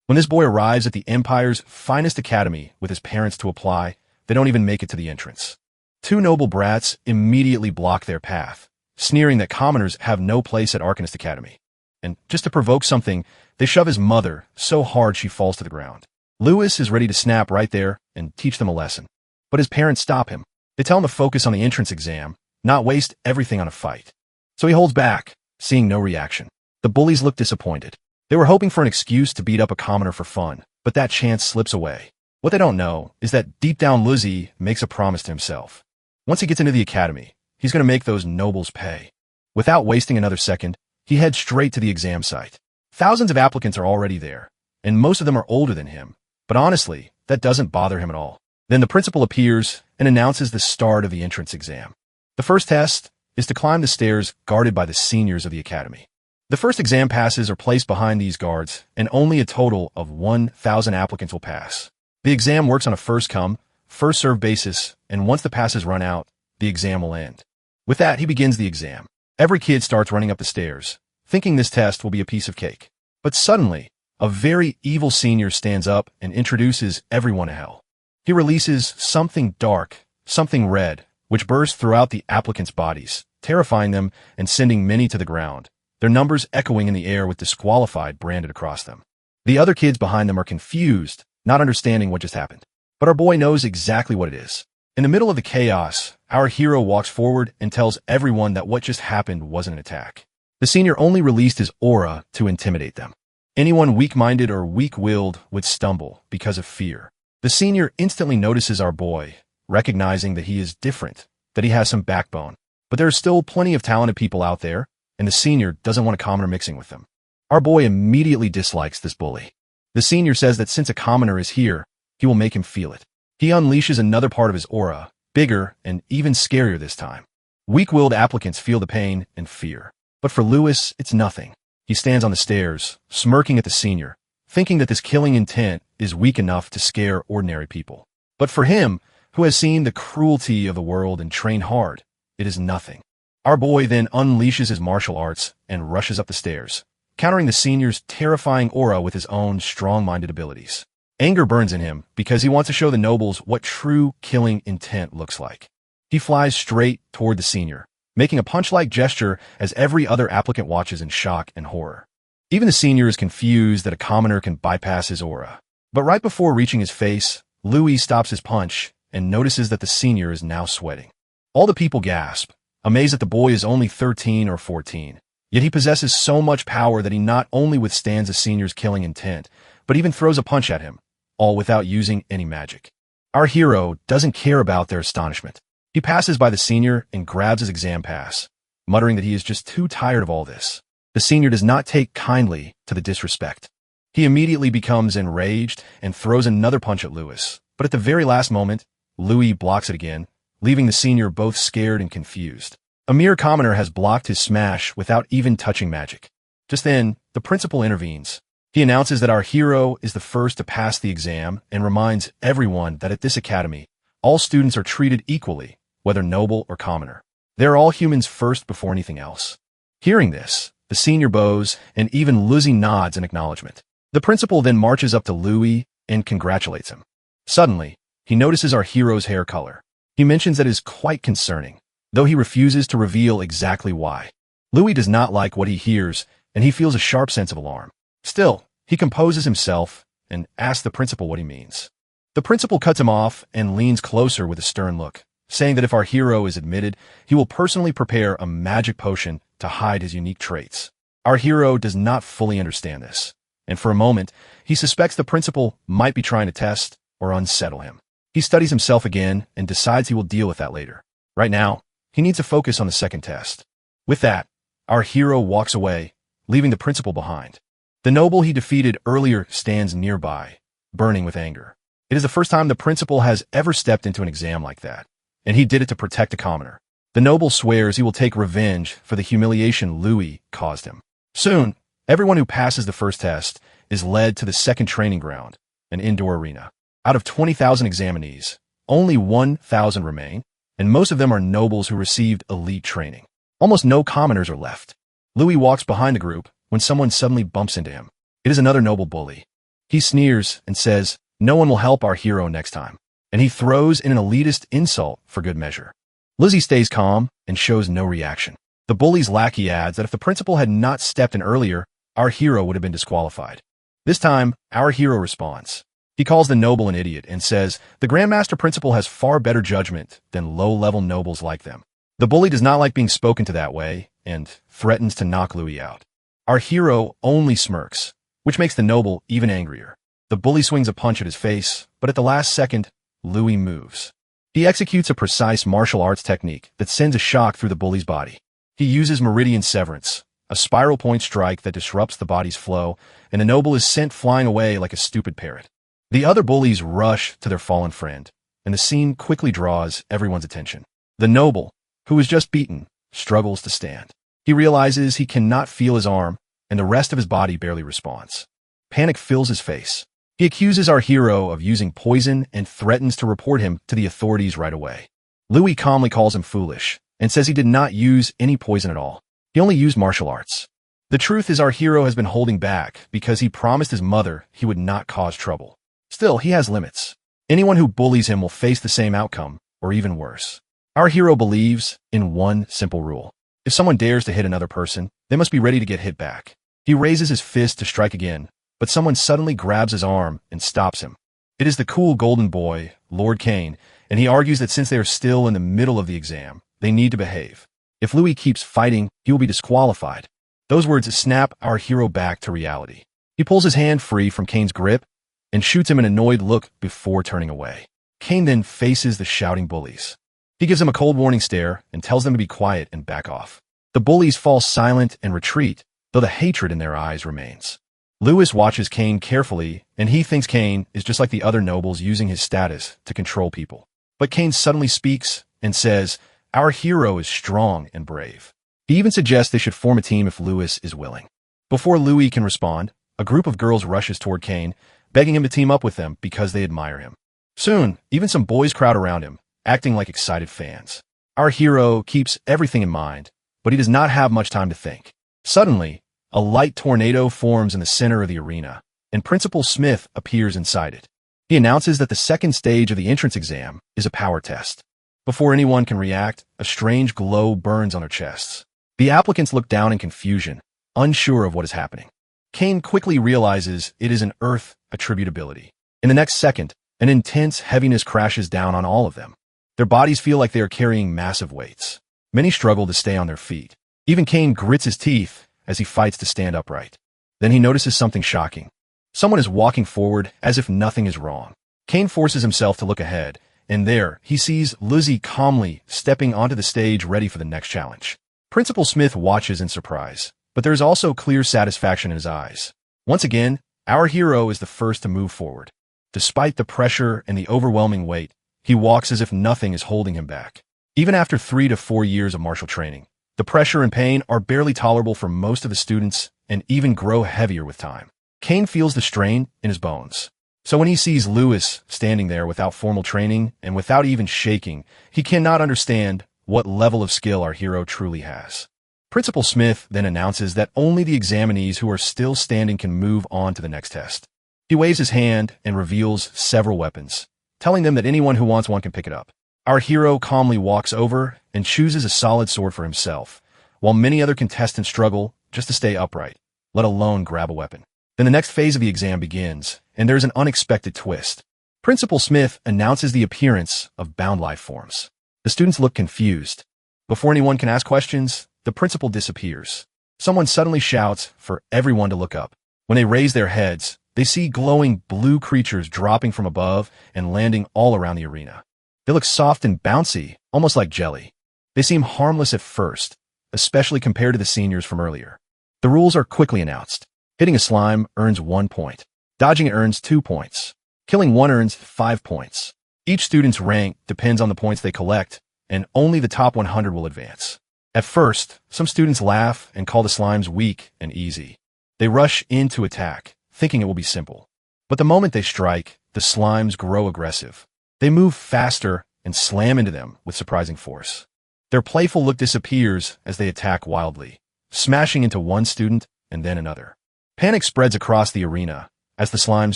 When this boy arrives at the Empire's finest academy with his parents to apply, they don't even make it to the entrance. Two noble brats immediately block their path, sneering that commoners have no place at Arcanist Academy. And just to provoke something, they shove his mother so hard she falls to the ground. Lewis is ready to snap right there and teach them a lesson. But his parents stop him. They tell him to focus on the entrance exam, not waste everything on a fight. So he holds back, seeing no reaction. The bullies look disappointed. They were hoping for an excuse to beat up a commoner for fun, but that chance slips away. What they don't know is that deep down Luzzy makes a promise to himself. Once he gets into the academy, he's going to make those nobles pay. Without wasting another second, he heads straight to the exam site. Thousands of applicants are already there, and most of them are older than him. But honestly, that doesn't bother him at all. Then the principal appears and announces the start of the entrance exam. The first test is to climb the stairs guarded by the seniors of the academy. The first exam passes are placed behind these guards, and only a total of 1,000 applicants will pass. The exam works on a first-come, first-served basis, and once the passes run out, the exam will end. With that, he begins the exam. Every kid starts running up the stairs, thinking this test will be a piece of cake. But suddenly, a very evil senior stands up and introduces everyone to hell. He releases something dark, something red, which bursts throughout the applicants' bodies, terrifying them and sending many to the ground, their numbers echoing in the air with disqualified branded across them. The other kids behind them are confused, not understanding what just happened. But our boy knows exactly what it is. In the middle of the chaos, our hero walks forward and tells everyone that what just happened wasn't an attack. The senior only released his aura to intimidate them. Anyone weak-minded or weak-willed would stumble because of fear. The senior instantly notices our boy, recognizing that he is different, that he has some backbone. But there are still plenty of talented people out there, and the senior doesn't want a commoner mixing with them. Our boy immediately dislikes this bully. The senior says that since a commoner is here, he will make him feel it. He unleashes another part of his aura, bigger and even scarier this time. Weak-willed applicants feel the pain and fear. But for Lewis, it's nothing. He stands on the stairs, smirking at the senior, thinking that this killing intent is weak enough to scare ordinary people. But for him, who has seen the cruelty of the world and trained hard, it is nothing. Our boy then unleashes his martial arts and rushes up the stairs, countering the senior's terrifying aura with his own strong-minded abilities. Anger burns in him because he wants to show the nobles what true killing intent looks like. He flies straight toward the senior, making a punch-like gesture as every other applicant watches in shock and horror. Even the senior is confused that a commoner can bypass his aura. But right before reaching his face, Louis stops his punch and notices that the senior is now sweating. All the people gasp, amazed that the boy is only 13 or 14. Yet he possesses so much power that he not only withstands the senior's killing intent, but even throws a punch at him, all without using any magic. Our hero doesn't care about their astonishment. He passes by the senior and grabs his exam pass, muttering that he is just too tired of all this. The senior does not take kindly to the disrespect. He immediately becomes enraged and throws another punch at Lewis, but at the very last moment, Louis blocks it again, leaving the senior both scared and confused. A mere commoner has blocked his smash without even touching magic. Just then, the principal intervenes. He announces that our hero is the first to pass the exam and reminds everyone that at this academy, all students are treated equally, whether noble or commoner. They're all humans first before anything else. Hearing this, the senior bows and even Luzzy nods in acknowledgement. The principal then marches up to Louis and congratulates him. Suddenly, he notices our hero's hair color. He mentions that it is quite concerning, though he refuses to reveal exactly why. Louis does not like what he hears, and he feels a sharp sense of alarm. Still, he composes himself and asks the principal what he means. The principal cuts him off and leans closer with a stern look, saying that if our hero is admitted, he will personally prepare a magic potion to hide his unique traits. Our hero does not fully understand this, and for a moment, he suspects the principal might be trying to test or unsettle him. He studies himself again and decides he will deal with that later. Right now, he needs to focus on the second test. With that, our hero walks away, leaving the principal behind. The noble he defeated earlier stands nearby, burning with anger. It is the first time the principal has ever stepped into an exam like that, and he did it to protect a commoner. The noble swears he will take revenge for the humiliation Louis caused him. Soon, everyone who passes the first test is led to the second training ground, an indoor arena. Out of 20,000 examinees, only 1,000 remain, and most of them are nobles who received elite training. Almost no commoners are left. Louis walks behind the group when someone suddenly bumps into him. It is another noble bully. He sneers and says, "No one will help our hero next time." And he throws in an elitist insult for good measure. Lizzie stays calm and shows no reaction. The bully's lackey adds that if the principal had not stepped in earlier, our hero would have been disqualified. This time, our hero responds. He calls the noble an idiot and says, "The Grandmaster Principal has far better judgment than low-level nobles like them." The bully does not like being spoken to that way and threatens to knock Louis out. Our hero only smirks, which makes the noble even angrier. The bully swings a punch at his face, but at the last second, Louis moves. He executes a precise martial arts technique that sends a shock through the bully's body. He uses meridian severance, a spiral point strike that disrupts the body's flow, and the noble is sent flying away like a stupid parrot. The other bullies rush to their fallen friend, and the scene quickly draws everyone's attention. The noble, who was just beaten, struggles to stand. He realizes he cannot feel his arm, and the rest of his body barely responds. Panic fills his face. He accuses our hero of using poison and threatens to report him to the authorities right away. Louis calmly calls him foolish and says he did not use any poison at all. He only used martial arts. The truth is our hero has been holding back because he promised his mother he would not cause trouble. Still, he has limits. Anyone who bullies him will face the same outcome, or even worse. Our hero believes in one simple rule. If someone dares to hit another person, they must be ready to get hit back. He raises his fist to strike again, but someone suddenly grabs his arm and stops him. It is the cool golden boy, Lord Kane, and he argues that since they are still in the middle of the exam, they need to behave. If Louis keeps fighting, he will be disqualified. Those words snap our hero back to reality. He pulls his hand free from Kane's grip and shoots him an annoyed look before turning away. Kane then faces the shouting bullies. He gives them a cold warning stare and tells them to be quiet and back off. The bullies fall silent and retreat, though the hatred in their eyes remains. Louis watches Kane carefully, and he thinks Kane is just like the other nobles using his status to control people. But Kane suddenly speaks and says, "Our hero is strong and brave." He even suggests they should form a team if Louis is willing. Before Louis can respond, a group of girls rushes toward Kane, begging him to team up with them because they admire him. Soon, even some boys crowd around him, acting like excited fans. Our hero keeps everything in mind, but he does not have much time to think. Suddenly, a light tornado forms in the center of the arena, and Principal Smith appears inside it. He announces that the second stage of the entrance exam is a power test. Before anyone can react, a strange glow burns on their chests. The applicants look down in confusion, unsure of what is happening. Kane quickly realizes it is an Earth attributability. In the next second, an intense heaviness crashes down on all of them. Their bodies feel like they are carrying massive weights. Many struggle to stay on their feet. Even Kane grits his teeth as he fights to stand upright. Then he notices something shocking. Someone is walking forward as if nothing is wrong. Kane forces himself to look ahead, and there he sees Lizzie calmly stepping onto the stage ready for the next challenge. Principal Smith watches in surprise, but there is also clear satisfaction in his eyes. Once again, our hero is the first to move forward. Despite the pressure and the overwhelming weight, he walks as if nothing is holding him back. Even after 3 to 4 years of martial training, the pressure and pain are barely tolerable for most of the students and even grow heavier with time. Kane feels the strain in his bones. So when he sees Louis standing there without formal training and without even shaking, he cannot understand what level of skill our hero truly has. Principal Smith then announces that only the examinees who are still standing can move on to the next test. He waves his hand and reveals several weapons, telling them that anyone who wants one can pick it up. Our hero calmly walks over and chooses a solid sword for himself, while many other contestants struggle just to stay upright, let alone grab a weapon. Then the next phase of the exam begins, and there's an unexpected twist. Principal Smith announces the appearance of bound life forms. The students look confused. Before anyone can ask questions, the principal disappears. Someone suddenly shouts for everyone to look up. When they raise their heads, they see glowing blue creatures dropping from above and landing all around the arena. They look soft and bouncy, almost like jelly. They seem harmless at first, especially compared to the seniors from earlier. The rules are quickly announced. Hitting a slime earns 1 point. Dodging it earns 2 points. Killing one earns 5 points. Each student's rank depends on the points they collect, and only the top 100 will advance. At first, some students laugh and call the slimes weak and easy. They rush in to attack, thinking it will be simple. But the moment they strike, the slimes grow aggressive. They move faster and slam into them with surprising force. Their playful look disappears as they attack wildly, smashing into one student and then another. Panic spreads across the arena, as the slimes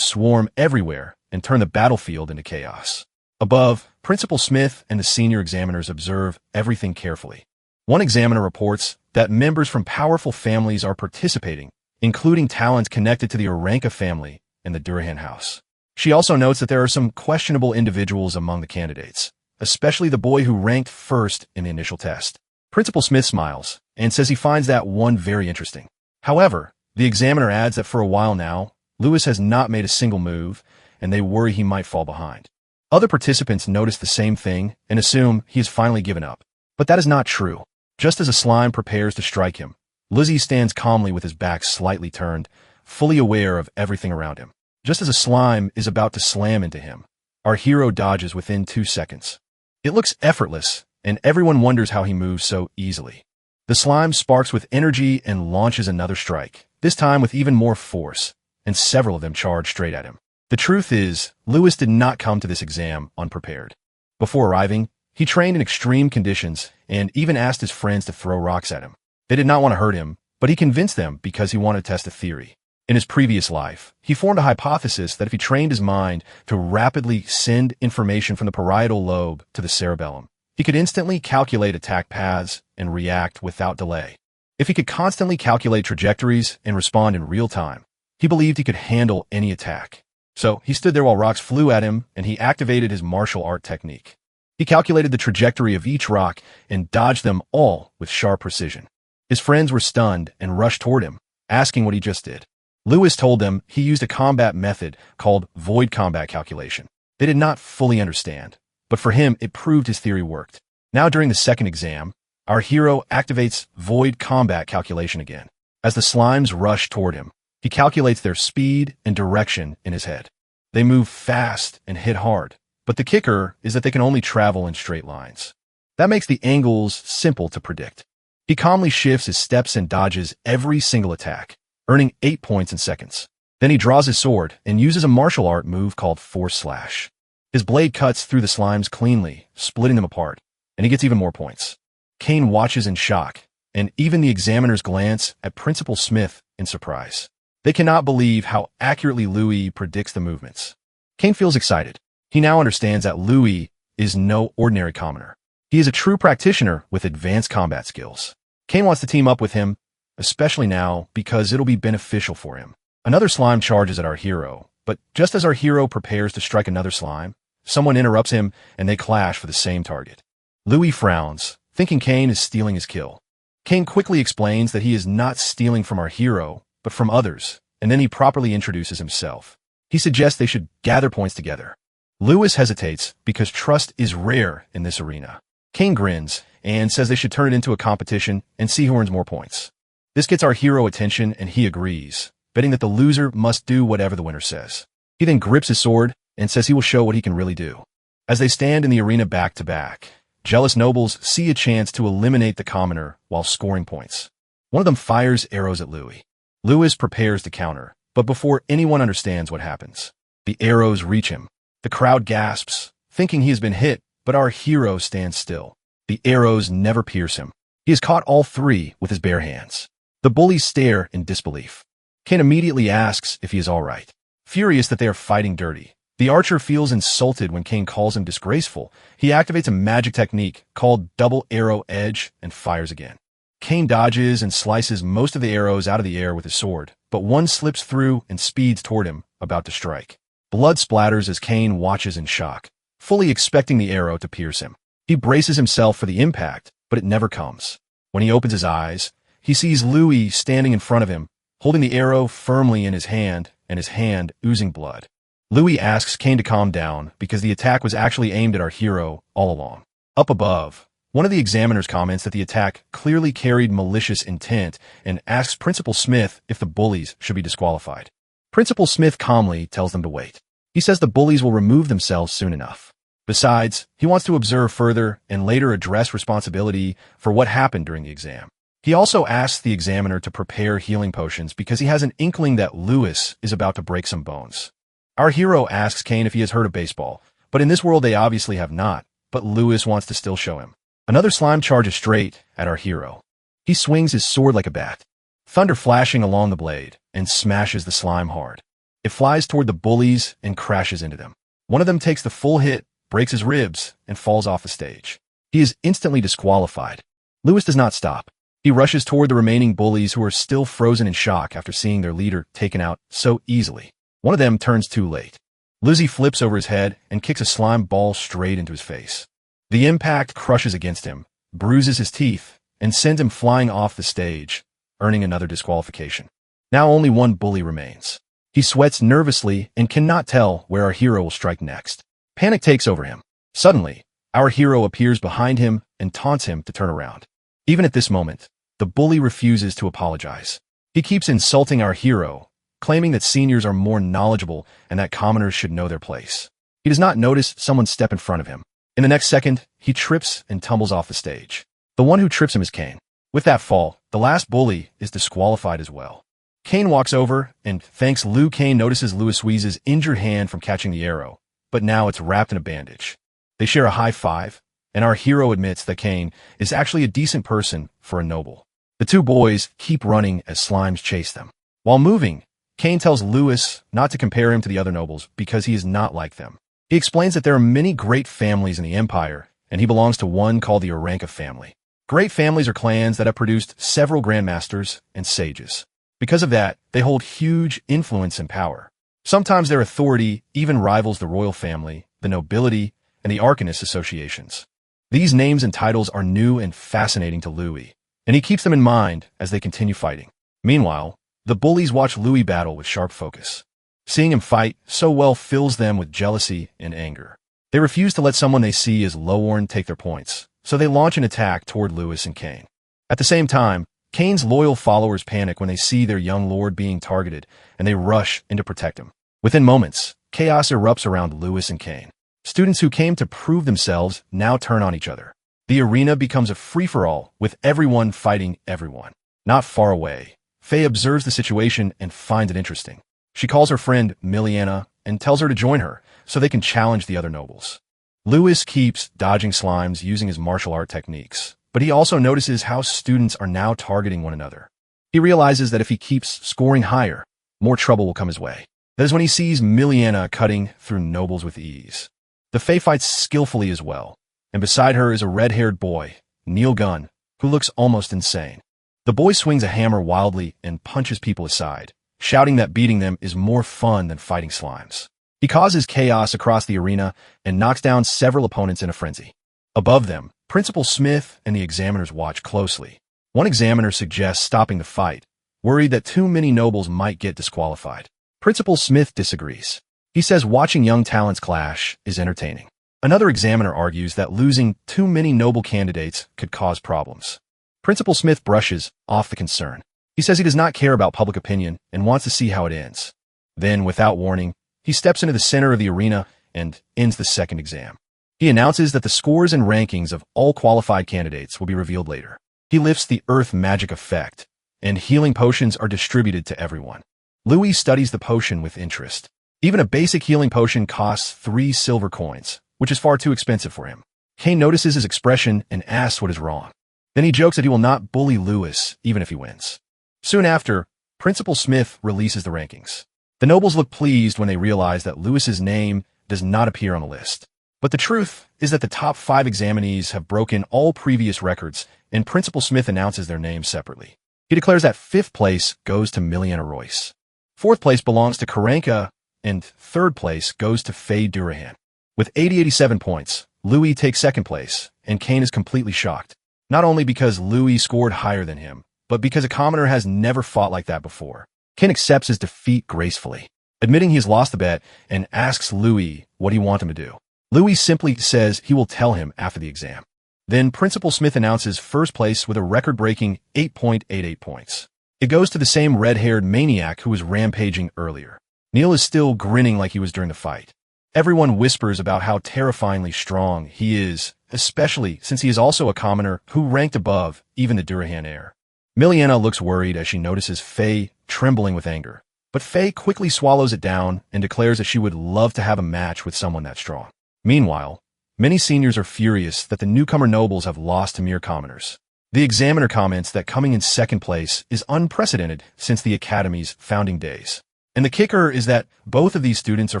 swarm everywhere and turn the battlefield into chaos. Above, Principal Smith and the senior examiners observe everything carefully. One examiner reports that members from powerful families are participating, including talents connected to the Oranka family and the Durahan house. She also notes that there are some questionable individuals among the candidates, especially the boy who ranked first in the initial test. Principal Smith smiles and says he finds that one very interesting. However, the examiner adds that for a while now, Lewis has not made a single move, and they worry he might fall behind. Other participants notice the same thing and assume he has finally given up. But that is not true. Just as a slime prepares to strike him, Lizzie stands calmly with his back slightly turned, fully aware of everything around him. Just as a slime is about to slam into him, our hero dodges within 2 seconds. It looks effortless, and everyone wonders how he moves so easily. The slime sparks with energy and launches another strike, this time with even more force, and several of them charge straight at him. The truth is, Lewis did not come to this exam unprepared. Before arriving, he trained in extreme conditions and even asked his friends to throw rocks at him. They did not want to hurt him, but he convinced them because he wanted to test a theory. In his previous life, he formed a hypothesis that if he trained his mind to rapidly send information from the parietal lobe to the cerebellum, he could instantly calculate attack paths and react without delay. If he could constantly calculate trajectories and respond in real time, he believed he could handle any attack. So he stood there while rocks flew at him, and he activated his martial art technique. He calculated the trajectory of each rock and dodged them all with sharp precision. His friends were stunned and rushed toward him, asking what he just did. Lewis told them he used a combat method called void combat calculation. They did not fully understand, but for him it proved his theory worked. Now during the second exam, our hero activates void combat calculation again. As the slimes rush toward him, he calculates their speed and direction in his head. They move fast and hit hard, but the kicker is that they can only travel in straight lines. That makes the angles simple to predict. He calmly shifts his steps and dodges every single attack, earning 8 points in seconds. Then he draws his sword and uses a martial art move called Force Slash. His blade cuts through the slimes cleanly, splitting them apart, and he gets even more points. Kane watches in shock, and even the examiners glance at Principal Smith in surprise. They cannot believe how accurately Louis predicts the movements. Kane feels excited. He now understands that Louis is no ordinary commoner. He is a true practitioner with advanced combat skills. Kane wants to team up with him, especially now because it'll be beneficial for him. Another slime charges at our hero, but just as our hero prepares to strike another slime, someone interrupts him and they clash for the same target. Louis frowns, thinking Kane is stealing his kill. Kane quickly explains that he is not stealing from our hero, but from others, and then he properly introduces himself. He suggests they should gather points together. Lewis hesitates because trust is rare in this arena. Kane grins and says they should turn it into a competition and see who earns more points. This gets our hero attention and he agrees, betting that the loser must do whatever the winner says. He then grips his sword and says he will show what he can really do. As they stand in the arena back to back, jealous nobles see a chance to eliminate the commoner while scoring points. One of them fires arrows at Louis. Lewis prepares to counter, but before anyone understands what happens, the arrows reach him. The crowd gasps, thinking he has been hit, but our hero stands still. The arrows never pierce him. He has caught all 3 with his bare hands. The bullies stare in disbelief. Kane immediately asks if he is all right. Furious that they are fighting dirty, the archer feels insulted when Kane calls him disgraceful. He activates a magic technique called double arrow edge and fires again. Kane dodges and slices most of the arrows out of the air with his sword, but one slips through and speeds toward him, about to strike. Blood splatters as Kane watches in shock, fully expecting the arrow to pierce him. He braces himself for the impact, but it never comes. When he opens his eyes, he sees Louis standing in front of him, holding the arrow firmly in his hand and his hand oozing blood. Louis asks Kane to calm down because the attack was actually aimed at our hero all along. Up above, one of the examiners comments that the attack clearly carried malicious intent and asks Principal Smith if the bullies should be disqualified. Principal Smith calmly tells them to wait. He says the bullies will remove themselves soon enough. Besides, he wants to observe further and later address responsibility for what happened during the exam. He also asks the examiner to prepare healing potions because he has an inkling that Lewis is about to break some bones. Our hero asks Kane if he has heard of baseball, but in this world they obviously have not, but Lewis wants to still show him. Another slime charges straight at our hero. He swings his sword like a bat, thunder flashing along the blade, and smashes the slime hard. It flies toward the bullies and crashes into them. One of them takes the full hit, breaks his ribs, and falls off the stage. He is instantly disqualified. Lewis does not stop. He rushes toward the remaining bullies who are still frozen in shock after seeing their leader taken out so easily. One of them turns too late. Lizzie flips over his head and kicks a slime ball straight into his face. The impact crushes against him, bruises his teeth, and sends him flying off the stage, earning another disqualification. Now only one bully remains. He sweats nervously and cannot tell where our hero will strike next. Panic takes over him. Suddenly, our hero appears behind him and taunts him to turn around. Even at this moment, the bully refuses to apologize. He keeps insulting our hero, claiming that seniors are more knowledgeable and that commoners should know their place. He does not notice someone step in front of him. In the next second, he trips and tumbles off the stage. The one who trips him is Kane. With that fall, the last bully is disqualified as well. Kane walks over and thanks Lou. Kane notices Louis's injured hand from catching the arrow, but now it's wrapped in a bandage. They share a high five, and our hero admits that Kane is actually a decent person for a noble. The two boys keep running as slimes chase them. While moving, Kane tells Louis not to compare him to the other nobles because he is not like them. He explains that there are many great families in the Empire, and he belongs to one called the Aranka family. Great families are clans that have produced several grandmasters and sages. Because of that, they hold huge influence and power. Sometimes their authority even rivals the royal family, the nobility, and the arcanist associations. These names and titles are new and fascinating to Louis, and he keeps them in mind as they continue fighting. Meanwhile, the bullies watch Louis battle with sharp focus. Seeing him fight so well fills them with jealousy and anger. They refuse to let someone they see as lowborn take their points, so they launch an attack toward Louis and Kane. At the same time, Kane's loyal followers panic when they see their young lord being targeted, and they rush in to protect him. Within moments, chaos erupts around Louis and Kane. Students who came to prove themselves now turn on each other. The arena becomes a free-for-all, with everyone fighting everyone. Not far away, Faye observes the situation and finds it interesting. She calls her friend Miliana and tells her to join her so they can challenge the other nobles. Louis keeps dodging slimes using his martial art techniques, but he also notices how students are now targeting one another. He realizes that if he keeps scoring higher, more trouble will come his way. That is when he sees Miliana cutting through nobles with ease. The Fae fights skillfully as well, and beside her is a red-haired boy, Neil Gunn, who looks almost insane. The boy swings a hammer wildly and punches people aside, shouting that beating them is more fun than fighting slimes. He causes chaos across the arena and knocks down several opponents in a frenzy. Above them, Principal Smith and the examiners watch closely. One examiner suggests stopping the fight, worried that too many nobles might get disqualified. Principal Smith disagrees. He says watching young talents clash is entertaining. Another examiner argues that losing too many noble candidates could cause problems. Principal Smith brushes off the concern. He says he does not care about public opinion and wants to see how it ends. Then, without warning, he steps into the center of the arena and ends the second exam. He announces that the scores and rankings of all qualified candidates will be revealed later. He lifts the earth magic effect, and healing potions are distributed to everyone. Louis studies the potion with interest. Even a basic healing potion costs 3 silver coins, which is far too expensive for him. Kane notices his expression and asks what is wrong. Then he jokes that he will not bully Louis, even if he wins. Soon after, Principal Smith releases the rankings. The nobles look pleased when they realize that Louis's name does not appear on the list. But the truth is that the top 5 examinees have broken all previous records, and Principal Smith announces their names separately. He declares that 5th place goes to Miliana Royce. 4th place belongs to Karanka, and 3rd place goes to Faye Durahan. With 87 points, Louis takes 2nd place, and Kane is completely shocked. Not only because Louis scored higher than him, but because a commoner has never fought like that before. Kane accepts his defeat gracefully, admitting he has lost the bet, and asks Louis what he wants him to do. Louis simply says he will tell him after the exam. Then Principal Smith announces 1st place with a record-breaking 8.88 points. It goes to the same red-haired maniac who was rampaging earlier. Neil is still grinning like he was during the fight. Everyone whispers about how terrifyingly strong he is, especially since he is also a commoner who ranked above even the Durahan heir. Miliana looks worried as she notices Faye trembling with anger, but Faye quickly swallows it down and declares that she would love to have a match with someone that strong. Meanwhile, many seniors are furious that the newcomer nobles have lost to mere commoners. The examiner comments that coming in 2nd place is unprecedented since the Academy's founding days. And the kicker is that both of these students are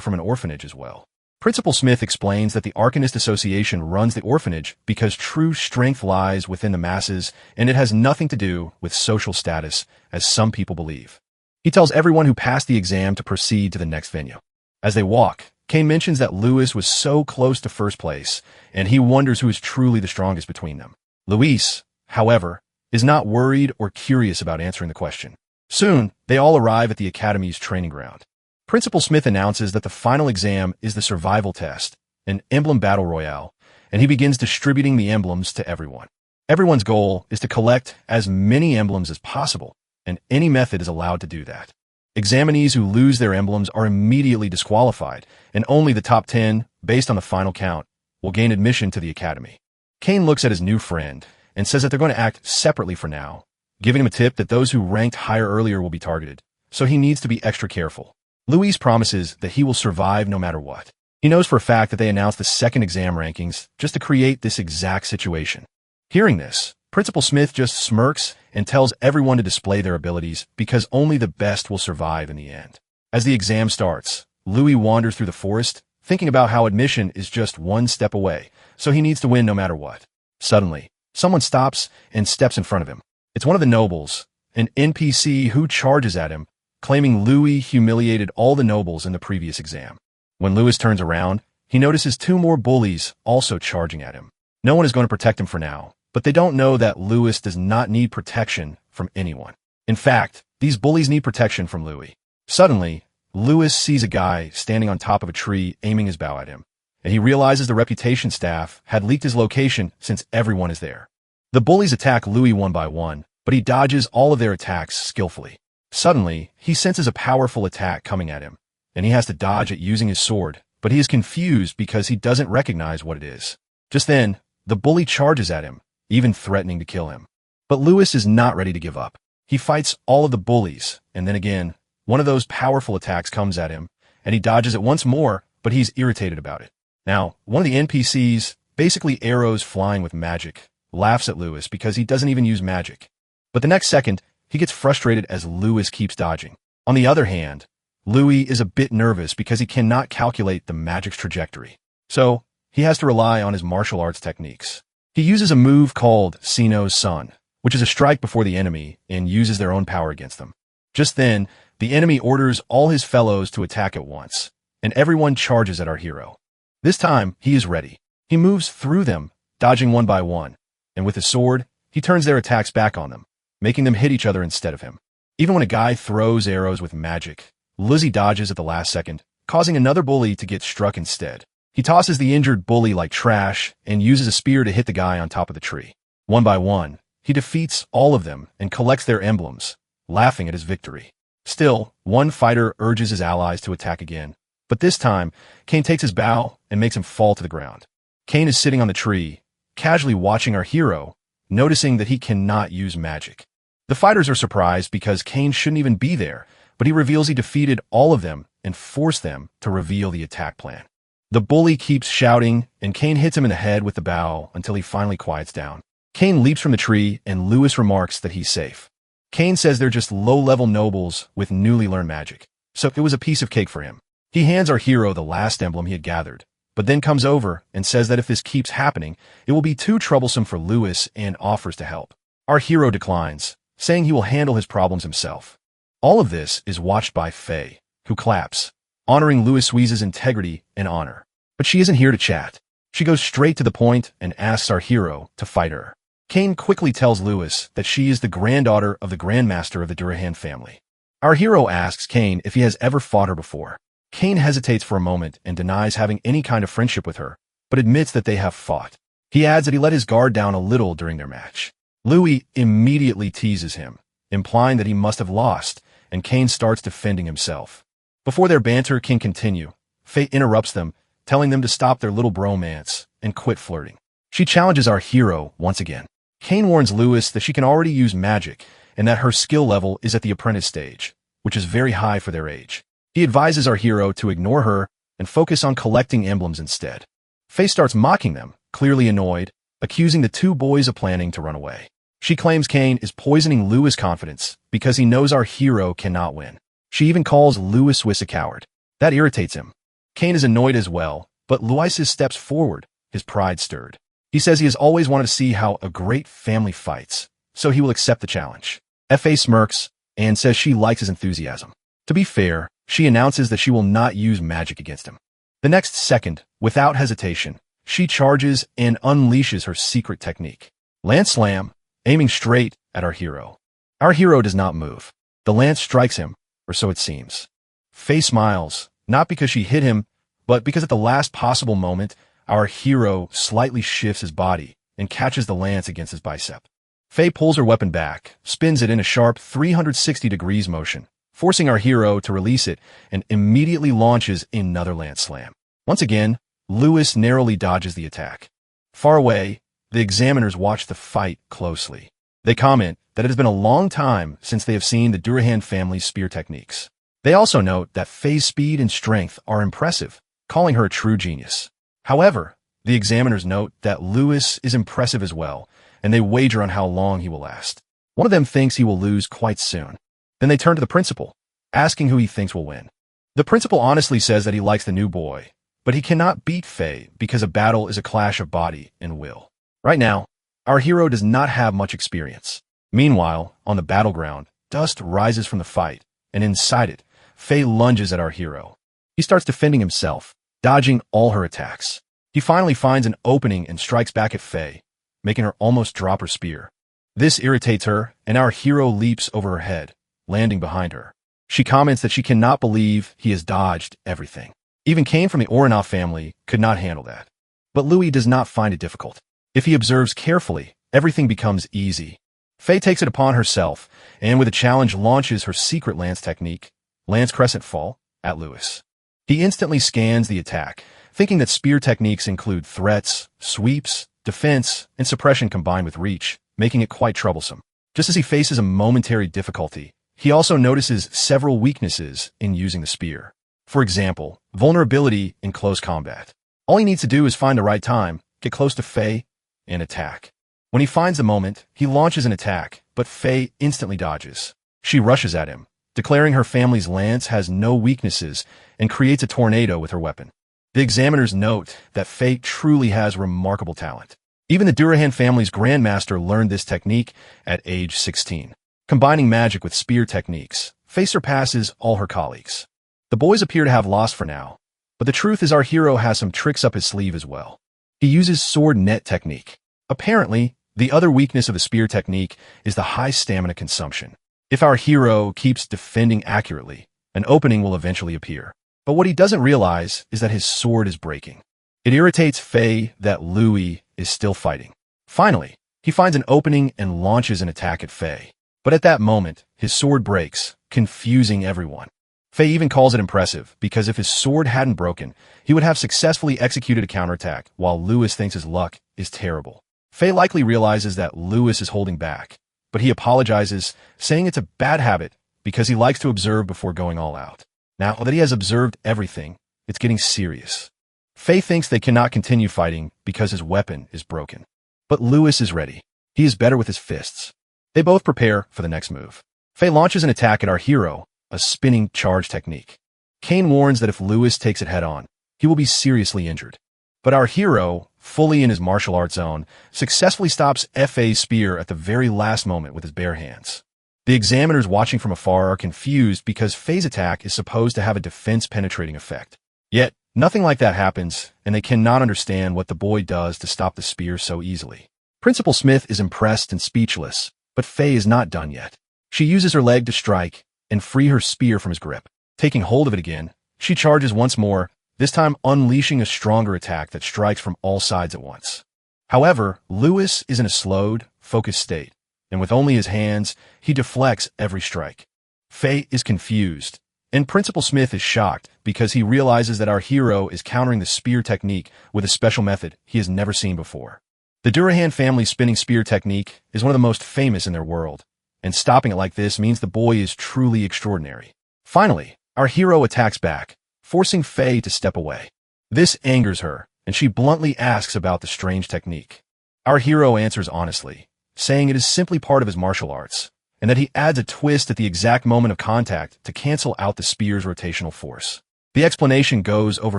from an orphanage as well. Principal Smith explains that the Arcanist Association runs the orphanage because true strength lies within the masses, and it has nothing to do with social status, as some people believe. He tells everyone who passed the exam to proceed to the next venue. As they walk, Kane mentions that Louis was so close to first place, and he wonders who is truly the strongest between them. Louis, however, is not worried or curious about answering the question. Soon, they all arrive at the Academy's training ground. Principal Smith announces that the final exam is the survival test, an emblem battle royale, and he begins distributing the emblems to everyone. Everyone's goal is to collect as many emblems as possible, and any method is allowed to do that. Examinees who lose their emblems are immediately disqualified, and only the top 10, based on the final count, will gain admission to the Academy. Kane looks at his new friend and says that they're going to act separately for now, giving him a tip that those who ranked higher earlier will be targeted, so he needs to be extra careful. Louis promises that he will survive no matter what. He knows for a fact that they announced the second exam rankings just to create this exact situation. Hearing this, Principal Smith just smirks and tells everyone to display their abilities because only the best will survive in the end. As the exam starts, Louis wanders through the forest, thinking about how admission is just one step away, so he needs to win no matter what. Suddenly, someone stops and steps in front of him. It's one of the nobles, an NPC who charges at him, claiming Louis humiliated all the nobles in the previous exam. When Louis turns around, he notices two more bullies also charging at him. No one is going to protect him for now, but they don't know that Louis does not need protection from anyone. In fact, these bullies need protection from Louis. Suddenly, Louis sees a guy standing on top of a tree aiming his bow at him, and he realizes the reputation staff had leaked his location since everyone is there. The bullies attack Louis one by one, but he dodges all of their attacks skillfully. Suddenly, he senses a powerful attack coming at him, and he has to dodge it using his sword, but he is confused because he doesn't recognize what it is. Just then, the bully charges at him, even threatening to kill him. But Louis is not ready to give up. He fights all of the bullies, and then again, one of those powerful attacks comes at him, and he dodges it once more, but he's irritated about it. Now, one of the NPCs, basically arrows flying with magic, laughs at Louis because he doesn't even use magic. But the next second, he gets frustrated as Louis keeps dodging. On the other hand, Louis is a bit nervous because he cannot calculate the magic's trajectory. So, he has to rely on his martial arts techniques. He uses a move called Sino's Sun, which is a strike before the enemy and uses their own power against them. Just then, the enemy orders all his fellows to attack at once, and everyone charges at our hero. This time, he is ready. He moves through them, dodging one by one, and with his sword, he turns their attacks back on them, making them hit each other instead of him. Even when a guy throws arrows with magic, Lizzie dodges at the last second, causing another bully to get struck instead. He tosses the injured bully like trash and uses a spear to hit the guy on top of the tree. One by one, he defeats all of them and collects their emblems, laughing at his victory. Still, one fighter urges his allies to attack again, but this time, Kane takes his bow and makes him fall to the ground. Kane is sitting on the tree, casually watching our hero, noticing that he cannot use magic. The fighters are surprised because Kane shouldn't even be there, but he reveals he defeated all of them and forced them to reveal the attack plan. The bully keeps shouting, and Kane hits him in the head with the bow until he finally quiets down. Kane leaps from the tree, and Louis remarks that he's safe. Kane says they're just low-level nobles with newly learned magic, so it was a piece of cake for him. He hands our hero the last emblem he had gathered, but then comes over and says that if this keeps happening, it will be too troublesome for Louis and offers to help. Our hero declines, saying he will handle his problems himself. All of this is watched by Faye, who claps, honoring Louis' integrity and honor. But she isn't here to chat. She goes straight to the point and asks our hero to fight her. Kane quickly tells Louis that she is the granddaughter of the Grandmaster of the Durahan family. Our hero asks Kane if he has ever fought her before. Kane hesitates for a moment and denies having any kind of friendship with her, but admits that they have fought. He adds that he let his guard down a little during their match. Louis immediately teases him, implying that he must have lost, and Kane starts defending himself. Before their banter can continue, Faye interrupts them, telling them to stop their little bromance and quit flirting. She challenges our hero once again. Kane warns Louis that she can already use magic and that her skill level is at the apprentice stage, which is very high for their age. He advises our hero to ignore her and focus on collecting emblems instead. Faye starts mocking them, clearly annoyed, accusing the two boys of planning to run away. She claims Kane is poisoning Louis' confidence because he knows our hero cannot win. She even calls Louis a coward. That irritates him. Kane is annoyed as well, but Louis steps forward, his pride stirred. He says he has always wanted to see how a great family fights, so he will accept the challenge. Fa smirks and says she likes his enthusiasm. To be fair, she announces that she will not use magic against him. The next second, without hesitation, she charges and unleashes her secret technique. Lance Slam, aiming straight at our hero. Our hero does not move. The lance strikes him, or so it seems. Faye smiles, not because she hit him, but because at the last possible moment, our hero slightly shifts his body and catches the lance against his bicep. Faye pulls her weapon back, spins it in a sharp 360 degrees motion, forcing our hero to release it and immediately launches another lance slam. Once again, Louis narrowly dodges the attack. Far away, the examiners watch the fight closely. They comment that it has been a long time since they have seen the Durahan family's spear techniques. They also note that Faye's speed and strength are impressive, calling her a true genius. However, the examiners note that Louis is impressive as well, and they wager on how long he will last. One of them thinks he will lose quite soon. Then they turn to the principal, asking who he thinks will win. The principal honestly says that he likes the new boy, but he cannot beat Faye because a battle is a clash of body and will. Right now, our hero does not have much experience. Meanwhile, on the battleground, dust rises from the fight, and inside it, Faye lunges at our hero. He starts defending himself, dodging all her attacks. He finally finds an opening and strikes back at Faye, making her almost drop her spear. This irritates her, and our hero leaps over her head, landing behind her. She comments that she cannot believe he has dodged everything. Even Kane from the Oronov family could not handle that. But Louis does not find it difficult. If he observes carefully, everything becomes easy. Faye takes it upon herself, and with a challenge launches her secret lance technique, Lance Crescent Fall, at Louis. He instantly scans the attack, thinking that spear techniques include threats, sweeps, defense, and suppression combined with reach, making it quite troublesome. Just as he faces a momentary difficulty, he also notices several weaknesses in using the spear. For example, vulnerability in close combat. All he needs to do is find the right time, get close to Faye, and attack. When he finds the moment, he launches an attack, but Faye instantly dodges. She rushes at him, declaring her family's lance has no weaknesses and creates a tornado with her weapon. The examiners note that Faye truly has remarkable talent. Even the Durahan family's grandmaster learned this technique at age 16. Combining magic with spear techniques, Faye surpasses all her colleagues. The boys appear to have lost for now, but the truth is our hero has some tricks up his sleeve as well. He uses sword net technique. Apparently, the other weakness of the spear technique is the high stamina consumption. If our hero keeps defending accurately, an opening will eventually appear. But what he doesn't realize is that his sword is breaking. It irritates Faye that Louis is still fighting. Finally, he finds an opening and launches an attack at Faye. But at that moment, his sword breaks, confusing everyone. Faye even calls it impressive, because if his sword hadn't broken, he would have successfully executed a counterattack, while Louis thinks his luck is terrible. Faye likely realizes that Louis is holding back, but he apologizes, saying it's a bad habit because he likes to observe before going all out. Now that he has observed everything, it's getting serious. Faye thinks they cannot continue fighting because his weapon is broken. But Louis is ready. He is better with his fists. They both prepare for the next move. Faye launches an attack at our hero, a spinning charge technique. Kane warns that if Louis takes it head-on, he will be seriously injured. But our hero, fully in his martial arts zone, successfully stops Fa's spear at the very last moment with his bare hands. The examiners watching from afar are confused because Faye's attack is supposed to have a defense-penetrating effect. Yet, nothing like that happens, and they cannot understand what the boy does to stop the spear so easily. Principal Smith is impressed and speechless, but Faye is not done yet. She uses her leg to strike and free her spear from his grip. Taking hold of it again, she charges once more, this time unleashing a stronger attack that strikes from all sides at once. However, Louis is in a slowed, focused state, and with only his hands, he deflects every strike. Faye is confused, and Principal Smith is shocked because he realizes that our hero is countering the spear technique with a special method he has never seen before. The Durahan family's spinning spear technique is one of the most famous in their world, and stopping it like this means the boy is truly extraordinary. Finally, our hero attacks back, forcing Faye to step away. This angers her, and she bluntly asks about the strange technique. Our hero answers honestly, saying it is simply part of his martial arts, and that he adds a twist at the exact moment of contact to cancel out the spear's rotational force. The explanation goes over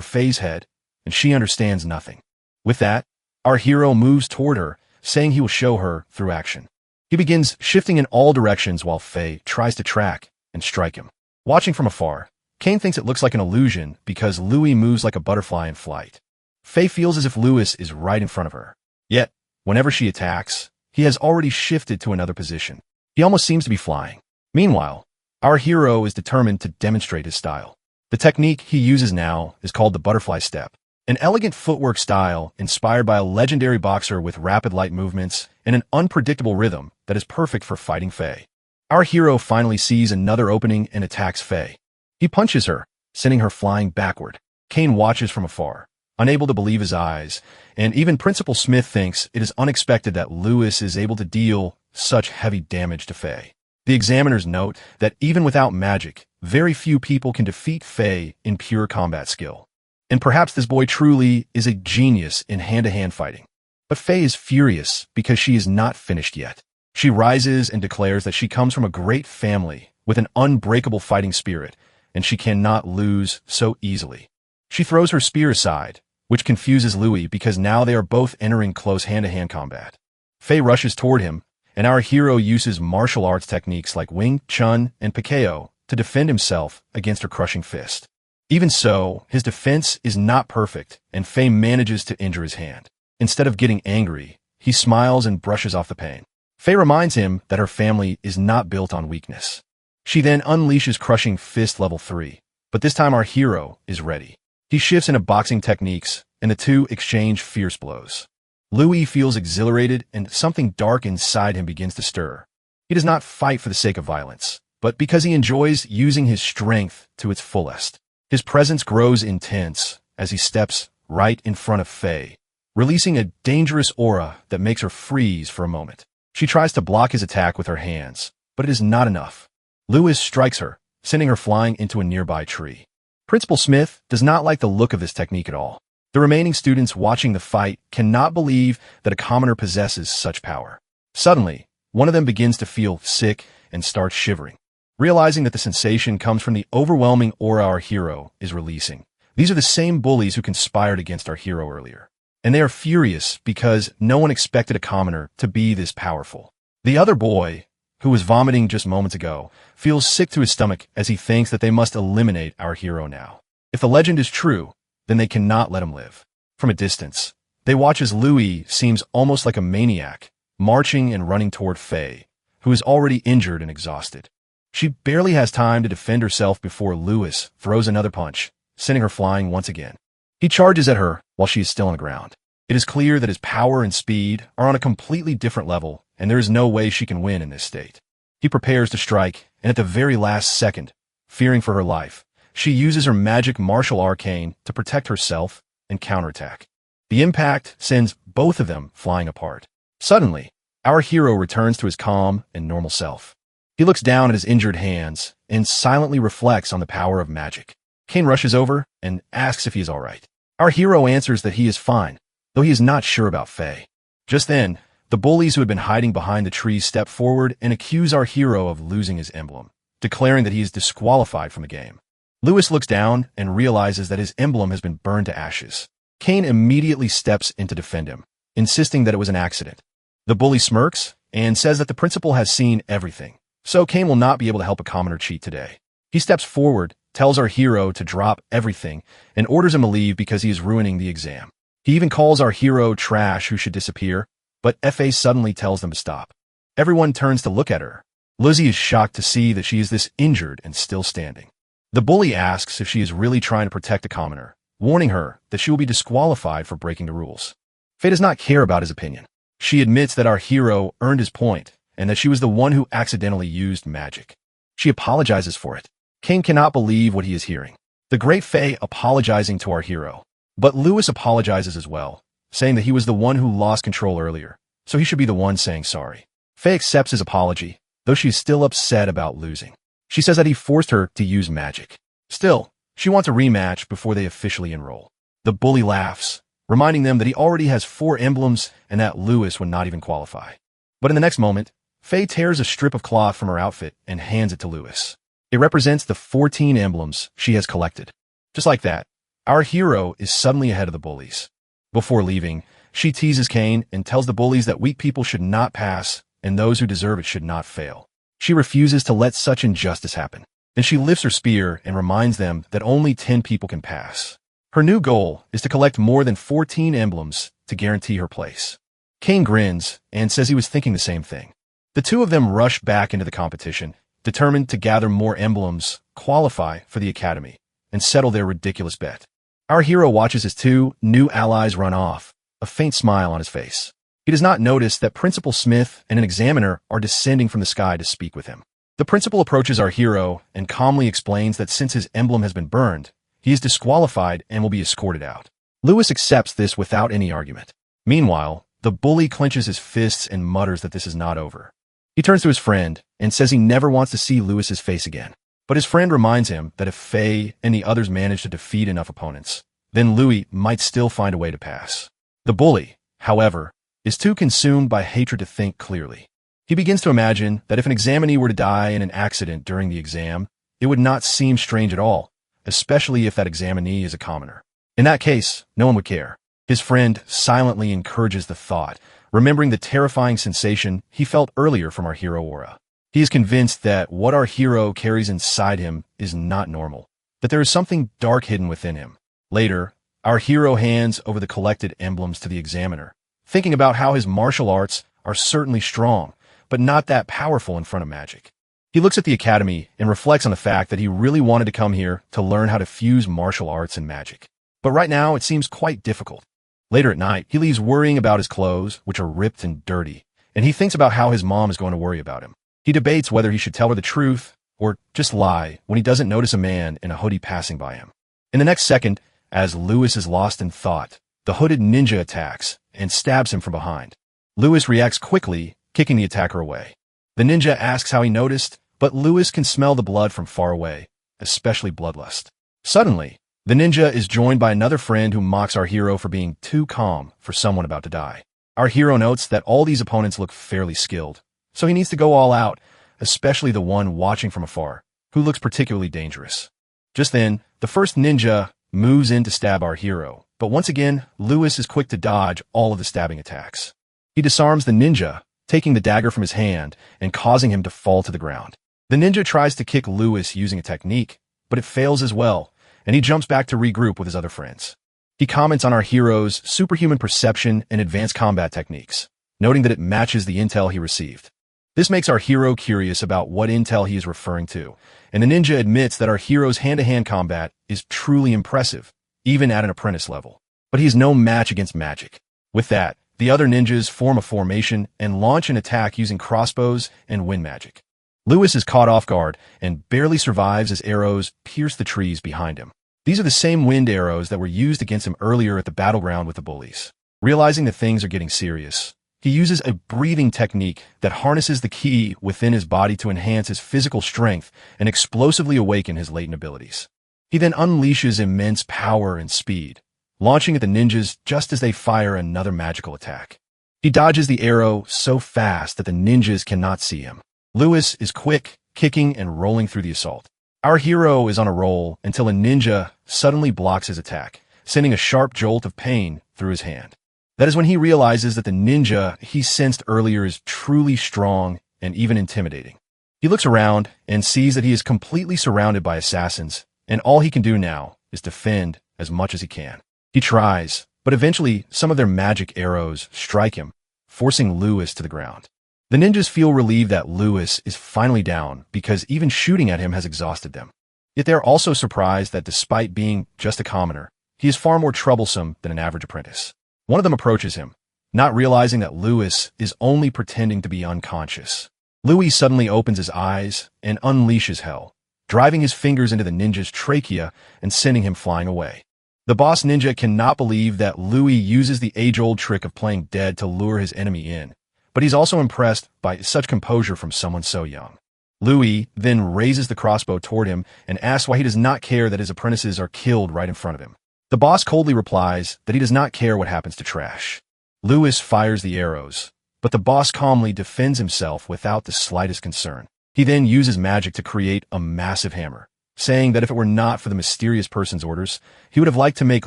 Faye's head, and she understands nothing. With that, our hero moves toward her, saying he will show her through action. He begins shifting in all directions while Faye tries to track and strike him. Watching from afar, Kane thinks it looks like an illusion because Louis moves like a butterfly in flight. Faye feels as if Louis is right in front of her. Yet, whenever she attacks, he has already shifted to another position. He almost seems to be flying. Meanwhile, our hero is determined to demonstrate his style. The technique he uses now is called the butterfly step, an elegant footwork style inspired by a legendary boxer with rapid light movements and an unpredictable rhythm that is perfect for fighting Faye. Our hero finally sees another opening and attacks Faye. He punches her, sending her flying backward. Kane watches from afar, unable to believe his eyes, and even Principal Smith thinks it is unexpected that Louis is able to deal such heavy damage to Faye. The examiners note that even without magic, very few people can defeat Faye in pure combat skill. And perhaps this boy truly is a genius in hand-to-hand fighting. But Faye is furious because she is not finished yet. She rises and declares that she comes from a great family with an unbreakable fighting spirit, and she cannot lose so easily. She throws her spear aside, which confuses Louis because now they are both entering close hand-to-hand combat. Faye rushes toward him, and our hero uses martial arts techniques like Wing Chun and Pakeo to defend himself against her crushing fist. Even so, his defense is not perfect, and Faye manages to injure his hand. Instead of getting angry, he smiles and brushes off the pain. Faye reminds him that her family is not built on weakness. She then unleashes Crushing Fist Level 3, but this time our hero is ready. He shifts into boxing techniques, and the two exchange fierce blows. Louis feels exhilarated, and something dark inside him begins to stir. He does not fight for the sake of violence, but because he enjoys using his strength to its fullest. His presence grows intense as he steps right in front of Faye, releasing a dangerous aura that makes her freeze for a moment. She tries to block his attack with her hands, but it is not enough. Louis strikes her, sending her flying into a nearby tree. Principal Smith does not like the look of this technique at all. The remaining students watching the fight cannot believe that a commoner possesses such power. Suddenly, one of them begins to feel sick and starts shivering, realizing that the sensation comes from the overwhelming aura our hero is releasing. These are the same bullies who conspired against our hero earlier, and they are furious because no one expected a commoner to be this powerful. The other boy, who was vomiting just moments ago, feels sick to his stomach as he thinks that they must eliminate our hero now. If the legend is true, then they cannot let him live. From a distance, they watch as Louis seems almost like a maniac, marching and running toward Faye, who is already injured and exhausted. She barely has time to defend herself before Louis throws another punch, sending her flying once again. He charges at her while she is still on the ground. It is clear that his power and speed are on a completely different level, and there is no way she can win in this state. He prepares to strike, and at the very last second, fearing for her life, she uses her magic martial arcane to protect herself and counterattack. The impact sends both of them flying apart. Suddenly, our hero returns to his calm and normal self. He looks down at his injured hands and silently reflects on the power of magic. Kane rushes over and asks if he is all right. Our hero answers that he is fine, though he is not sure about Faye. Just then, the bullies who had been hiding behind the trees step forward and accuse our hero of losing his emblem, declaring that he is disqualified from the game. Louis looks down and realizes that his emblem has been burned to ashes. Kane immediately steps in to defend him, insisting that it was an accident. The bully smirks and says that the principal has seen everything, so Kane will not be able to help a commoner cheat today. He steps forward, tells our hero to drop everything, and orders him to leave because he is ruining the exam. He even calls our hero trash who should disappear, but Fa suddenly tells them to stop. Everyone turns to look at her. Lizzie is shocked to see that she is this injured and still standing. The bully asks if she is really trying to protect a commoner, warning her that she will be disqualified for breaking the rules. Faye does not care about his opinion. She admits that our hero earned his point and that she was the one who accidentally used magic. She apologizes for it. Kane cannot believe what he is hearing. The great Faye apologizing to our hero. But Louis apologizes as well, saying that he was the one who lost control earlier, so he should be the one saying sorry. Faye accepts his apology, though she is still upset about losing. She says that he forced her to use magic. Still, she wants a rematch before they officially enroll. The bully laughs, reminding them that he already has 4 emblems and that Louis would not even qualify. But in the next moment, Faye tears a strip of cloth from her outfit and hands it to Lewis. It represents the 14 emblems she has collected. Just like that, our hero is suddenly ahead of the bullies. Before leaving, she teases Kane and tells the bullies that weak people should not pass and those who deserve it should not fail. She refuses to let such injustice happen. Then she lifts her spear and reminds them that only 10 people can pass. Her new goal is to collect more than 14 emblems to guarantee her place. Kane grins and says he was thinking the same thing. The two of them rush back into the competition, determined to gather more emblems, qualify for the academy, and settle their ridiculous bet. Our hero watches his two new allies run off, a faint smile on his face. He does not notice that Principal Smith and an examiner are descending from the sky to speak with him. The principal approaches our hero and calmly explains that since his emblem has been burned, he is disqualified and will be escorted out. Lewis accepts this without any argument. Meanwhile, the bully clenches his fists and mutters that this is not over. He turns to his friend and says he never wants to see Lewis's face again. But his friend reminds him that if Faye and the others manage to defeat enough opponents, then Louis might still find a way to pass. The bully, however, is too consumed by hatred to think clearly. He begins to imagine that if an examinee were to die in an accident during the exam, it would not seem strange at all, especially if that examinee is a commoner. In that case, no one would care. His friend silently encourages the thought, remembering the terrifying sensation he felt earlier from our hero aura. He is convinced that what our hero carries inside him is not normal, that there is something dark hidden within him. Later, our hero hands over the collected emblems to the examiner, thinking about how his martial arts are certainly strong, but not that powerful in front of magic. He looks at the academy and reflects on the fact that he really wanted to come here to learn how to fuse martial arts and magic. But right now, it seems quite difficult. Later at night, he leaves worrying about his clothes, which are ripped and dirty, and he thinks about how his mom is going to worry about him. He debates whether he should tell her the truth or just lie when he doesn't notice a man in a hoodie passing by him. In the next second, as Lewis is lost in thought, the hooded ninja attacks and stabs him from behind. Lewis reacts quickly, kicking the attacker away. The ninja asks how he noticed, but Lewis can smell the blood from far away, especially bloodlust. Suddenly, the ninja is joined by another friend who mocks our hero for being too calm for someone about to die. Our hero notes that all these opponents look fairly skilled, so he needs to go all out, especially the one watching from afar, who looks particularly dangerous. Just then, the first ninja moves in to stab our hero, but once again, Lewis is quick to dodge all of the stabbing attacks. He disarms the ninja, taking the dagger from his hand and causing him to fall to the ground. The ninja tries to kick Lewis using a technique, but it fails as well, and he jumps back to regroup with his other friends. He comments on our hero's superhuman perception and advanced combat techniques, noting that it matches the intel he received. This makes our hero curious about what intel he is referring to, and the ninja admits that our hero's hand-to-hand combat is truly impressive, even at an apprentice level. But he is no match against magic. With that, the other ninjas form a formation and launch an attack using crossbows and wind magic. Lewis is caught off guard and barely survives as arrows pierce the trees behind him. These are the same wind arrows that were used against him earlier at the battleground with the bullies. Realizing that things are getting serious, he uses a breathing technique that harnesses the ki within his body to enhance his physical strength and explosively awaken his latent abilities. He then unleashes immense power and speed, launching at the ninjas just as they fire another magical attack. He dodges the arrow so fast that the ninjas cannot see him. Lewis is quick, kicking and rolling through the assault. Our hero is on a roll until a ninja suddenly blocks his attack, sending a sharp jolt of pain through his hand. That is when he realizes that the ninja he sensed earlier is truly strong and even intimidating. He looks around and sees that he is completely surrounded by assassins, and all he can do now is defend as much as he can. He tries, but eventually some of their magic arrows strike him, forcing Lewis to the ground. The ninjas feel relieved that Lewis is finally down because even shooting at him has exhausted them. Yet they are also surprised that despite being just a commoner, he is far more troublesome than an average apprentice. One of them approaches him, not realizing that Lewis is only pretending to be unconscious. Louis suddenly opens his eyes and unleashes hell, driving his fingers into the ninja's trachea and sending him flying away. The boss ninja cannot believe that Louis uses the age-old trick of playing dead to lure his enemy in, but he's also impressed by such composure from someone so young. Louis then raises the crossbow toward him and asks why he does not care that his apprentices are killed right in front of him. The boss coldly replies that he does not care what happens to trash. Lewis fires the arrows, but the boss calmly defends himself without the slightest concern. He then uses magic to create a massive hammer, saying that if it were not for the mysterious person's orders, he would have liked to make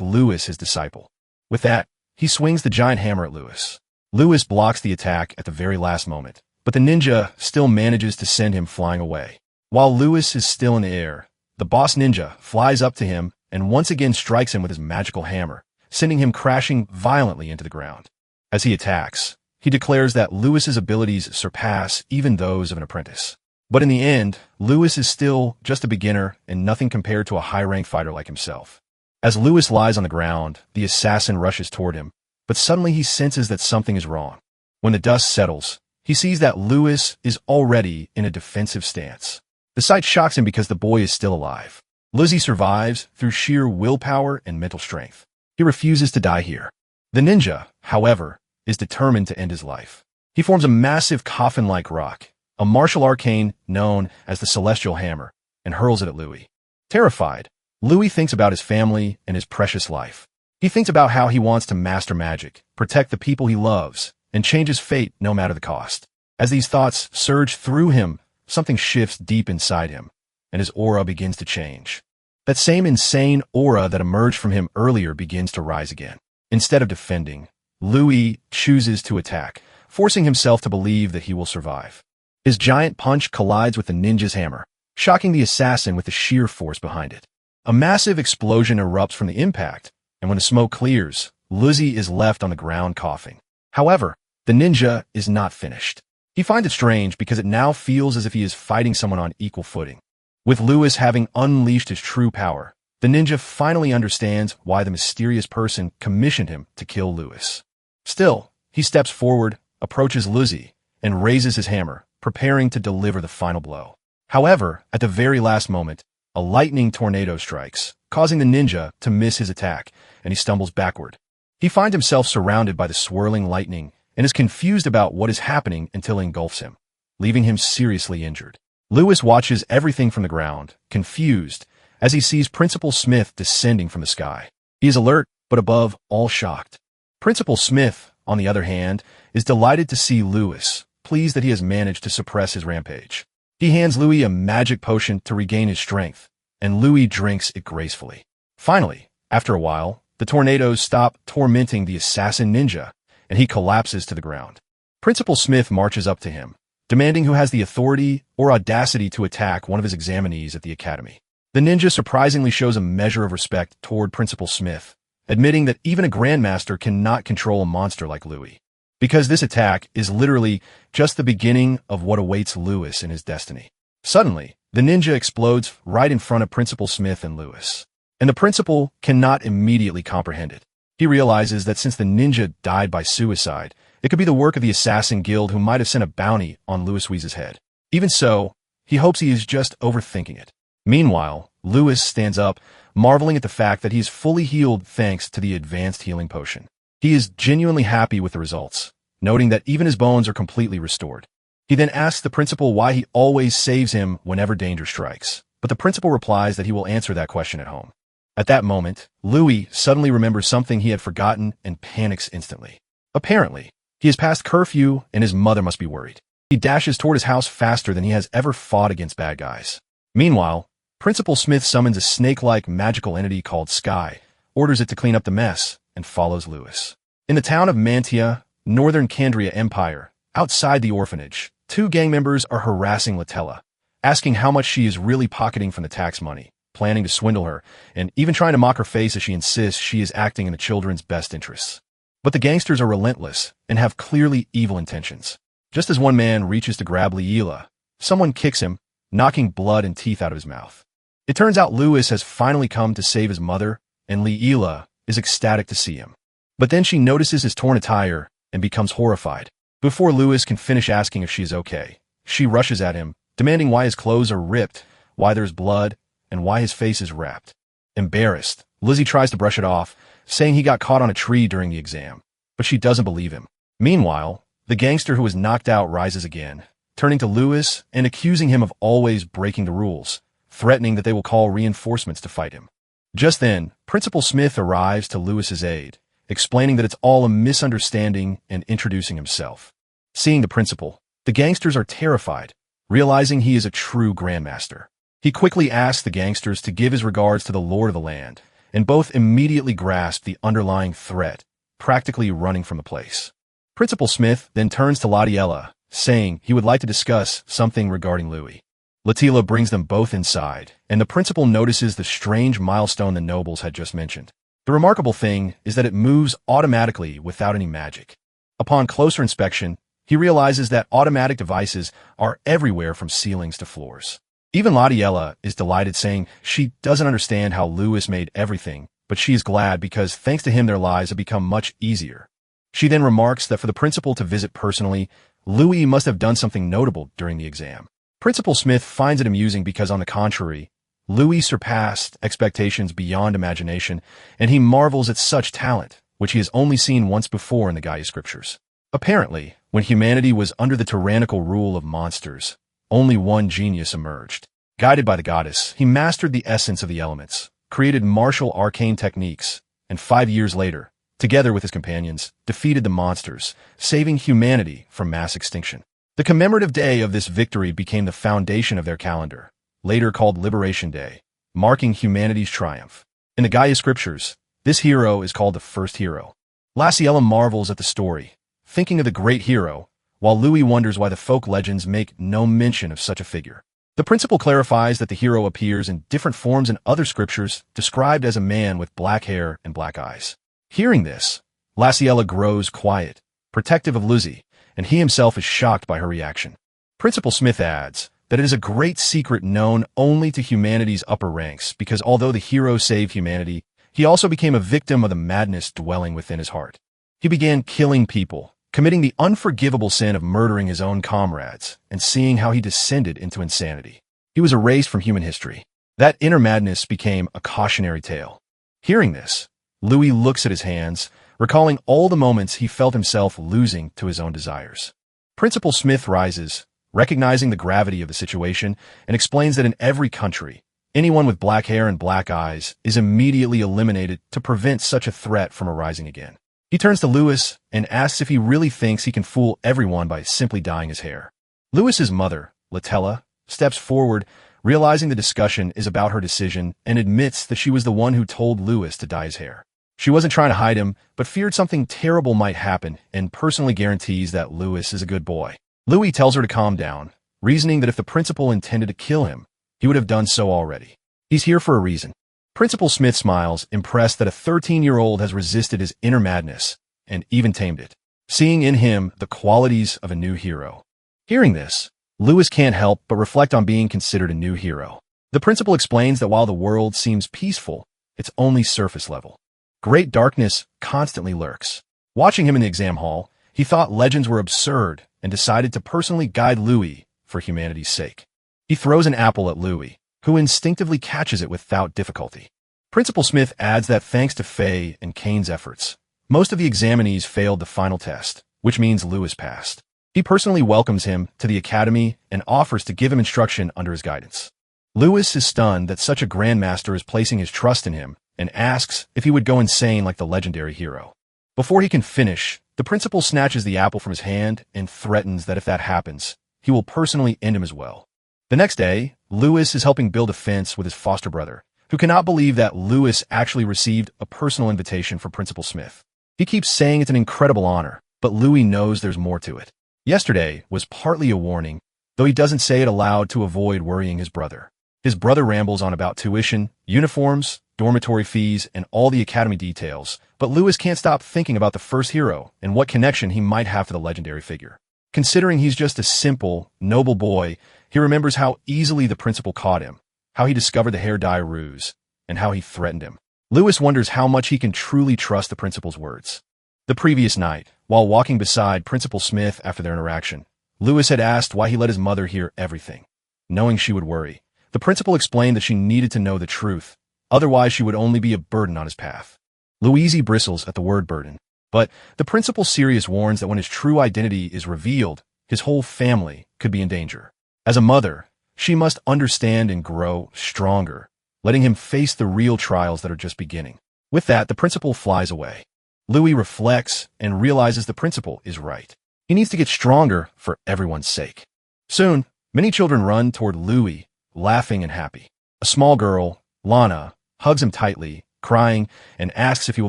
Lewis his disciple. With that, he swings the giant hammer at Lewis. Lewis blocks the attack at the very last moment, but the ninja still manages to send him flying away. While Lewis is still in the air, the boss ninja flies up to him and once again strikes him with his magical hammer, sending him crashing violently into the ground. As he attacks, he declares that Lewis's abilities surpass even those of an apprentice. But in the end, Lewis is still just a beginner and nothing compared to a high-ranked fighter like himself. As Lewis lies on the ground, the assassin rushes toward him, but suddenly he senses that something is wrong. When the dust settles, he sees that Lewis is already in a defensive stance. The sight shocks him because the boy is still alive. Lizzie survives through sheer willpower and mental strength. He refuses to die here. The ninja, however, is determined to end his life. He forms a massive coffin-like rock, a martial arcane known as the Celestial Hammer, and hurls it at Louis. Terrified, Louis thinks about his family and his precious life. He thinks about how he wants to master magic, protect the people he loves, and change his fate no matter the cost. As these thoughts surge through him, something shifts deep inside him, and his aura begins to change. That same insane aura that emerged from him earlier begins to rise again. Instead of defending, Louis chooses to attack, forcing himself to believe that he will survive. His giant punch collides with the ninja's hammer, shocking the assassin with the sheer force behind it. A massive explosion erupts from the impact, and when the smoke clears, Lizzie is left on the ground coughing. However, the ninja is not finished. He finds it strange because it now feels as if he is fighting someone on equal footing. With Lewis having unleashed his true power, the ninja finally understands why the mysterious person commissioned him to kill Lewis. Still, he steps forward, approaches Lizzie, and raises his hammer, preparing to deliver the final blow. However, at the very last moment, a lightning tornado strikes, causing the ninja to miss his attack, and he stumbles backward. He finds himself surrounded by the swirling lightning and is confused about what is happening until it engulfs him, leaving him seriously injured. Lewis watches everything from the ground, confused, as he sees Principal Smith descending from the sky. He is alert, but above all shocked. Principal Smith, on the other hand, is delighted to see Lewis, pleased that he has managed to suppress his rampage. He hands Louis a magic potion to regain his strength, and Louis drinks it gracefully. Finally, after a while, the tornadoes stop tormenting the assassin ninja, and he collapses to the ground. Principal Smith marches up to him, demanding who has the authority or audacity to attack one of his examinees at the academy. The ninja surprisingly shows a measure of respect toward Principal Smith, admitting that even a grandmaster cannot control a monster like Louis, because this attack is literally just the beginning of what awaits Lewis in his destiny. Suddenly, the ninja explodes right in front of Principal Smith and Lewis, and the principal cannot immediately comprehend it. He realizes that since the ninja died by suicide, it could be the work of the assassin guild who might have sent a bounty on Louis Weeze's head. Even so, he hopes he is just overthinking it. Meanwhile, Lewis stands up, marveling at the fact that he is fully healed thanks to the advanced healing potion. He is genuinely happy with the results, noting that even his bones are completely restored. He then asks the principal why he always saves him whenever danger strikes, but the principal replies that he will answer that question at home. At that moment, Louis suddenly remembers something he had forgotten and panics instantly. Apparently, he has passed curfew and his mother must be worried. He dashes toward his house faster than he has ever fought against bad guys. Meanwhile, Principal Smith summons a snake-like magical entity called Sky, orders it to clean up the mess, and follows Lewis. In the town of Mantia, northern Candria Empire, outside the orphanage, two gang members are harassing Latella, asking how much she is really pocketing from the tax money, planning to swindle her, and even trying to mock her face as she insists she is acting in the children's best interests. But the gangsters are relentless and have clearly evil intentions. Just as one man reaches to grab Leela, someone kicks him, knocking blood and teeth out of his mouth. It turns out Lewis has finally come to save his mother, and Leela is ecstatic to see him. But then she notices his torn attire and becomes horrified. Before Lewis can finish asking if she is okay, she rushes at him, demanding why his clothes are ripped, why there's blood, and why his face is wrapped. Embarrassed, Lizzie tries to brush it off, saying he got caught on a tree during the exam, but she doesn't believe him. Meanwhile, the gangster who was knocked out rises again, turning to Lewis and accusing him of always breaking the rules, threatening that they will call reinforcements to fight him. Just then, Principal Smith arrives to Lewis's aid, explaining that it's all a misunderstanding and introducing himself. Seeing the principal, the gangsters are terrified, realizing he is a true grandmaster. He quickly asks the gangsters to give his regards to the lord of the land, and both immediately grasp the underlying threat, practically running from the place. Principal Smith then turns to Latiella, saying he would like to discuss something regarding Louis. Latila brings them both inside, and the principal notices the strange milestone the nobles had just mentioned. The remarkable thing is that it moves automatically without any magic. Upon closer inspection, he realizes that automatic devices are everywhere from ceilings to floors. Even Latiella is delighted, saying she doesn't understand how Louis made everything, but she is glad because thanks to him their lives have become much easier. She then remarks that for the principal to visit personally, Louis must have done something notable during the exam. Principal Smith finds it amusing because, on the contrary, Louis surpassed expectations beyond imagination, and he marvels at such talent, which he has only seen once before in the Gaia scriptures. Apparently, when humanity was under the tyrannical rule of monsters, only one genius emerged. Guided by the goddess, he mastered the essence of the elements, created martial arcane techniques, and 5 years later, together with his companions, defeated the monsters, saving humanity from mass extinction. The commemorative day of this victory became the foundation of their calendar, later called Liberation Day, marking humanity's triumph. In the Gaia scriptures, this hero is called the first hero. Latiella marvels at the story, thinking of the great hero, while Louis wonders why the folk legends make no mention of such a figure. The principal clarifies that the hero appears in different forms in other scriptures, described as a man with black hair and black eyes. Hearing this, Latiella grows quiet, protective of Lizzie, and he himself is shocked by her reaction. Principal Smith adds that it is a great secret known only to humanity's upper ranks because although the hero saved humanity, he also became a victim of the madness dwelling within his heart. He began killing people, committing the unforgivable sin of murdering his own comrades and seeing how he descended into insanity. He was erased from human history. That inner madness became a cautionary tale. Hearing this, Louis looks at his hands, recalling all the moments he felt himself losing to his own desires. Principal Smith rises, recognizing the gravity of the situation, and explains that in every country, anyone with black hair and black eyes is immediately eliminated to prevent such a threat from arising again. He turns to Louis and asks if he really thinks he can fool everyone by simply dyeing his hair. Louis's mother, Latella, steps forward, realizing the discussion is about her decision, and admits that she was the one who told Louis to dye his hair. She wasn't trying to hide him, but feared something terrible might happen, and personally guarantees that Louis is a good boy. Louis tells her to calm down, reasoning that if the principal intended to kill him, he would have done so already. He's here for a reason. Principal Smith smiles, impressed that a 13-year-old has resisted his inner madness and even tamed it, seeing in him the qualities of a new hero. Hearing this, Louis can't help but reflect on being considered a new hero. The principal explains that while the world seems peaceful, it's only surface level. Great darkness constantly lurks. Watching him in the exam hall, he thought legends were absurd and decided to personally guide Louis for humanity's sake. He throws an apple at Louis, who instinctively catches it without difficulty. Principal Smith adds that thanks to Faye and Kane's efforts, most of the examinees failed the final test, which means Louis passed. He personally welcomes him to the academy and offers to give him instruction under his guidance. Louis is stunned that such a grandmaster is placing his trust in him and asks if he would go insane like the legendary hero. Before he can finish, the principal snatches the apple from his hand and threatens that if that happens, he will personally end him as well. The next day, Louis is helping build a fence with his foster brother, who cannot believe that Louis actually received a personal invitation from Principal Smith. He keeps saying it's an incredible honor, but Louis knows there's more to it. Yesterday was partly a warning, though he doesn't say it aloud to avoid worrying his brother. His brother rambles on about tuition, uniforms, dormitory fees, and all the academy details, but Louis can't stop thinking about the first hero and what connection he might have to the legendary figure. Considering he's just a simple, noble boy, he remembers how easily the principal caught him, how he discovered the hair dye ruse, and how he threatened him. Louis wonders how much he can truly trust the principal's words. The previous night, while walking beside Principal Smith after their interaction, Louis had asked why he let his mother hear everything. Knowing she would worry, the principal explained that she needed to know the truth, otherwise she would only be a burden on his path. Louise bristles at the word burden, but the principal Sirius warns that when his true identity is revealed, his whole family could be in danger. As a mother, she must understand and grow stronger, letting him face the real trials that are just beginning. With that, the principal flies away. Louis reflects and realizes the principal is right. He needs to get stronger for everyone's sake. Soon, many children run toward Louis, laughing and happy. A small girl, Lana, hugs him tightly, crying, and asks if he will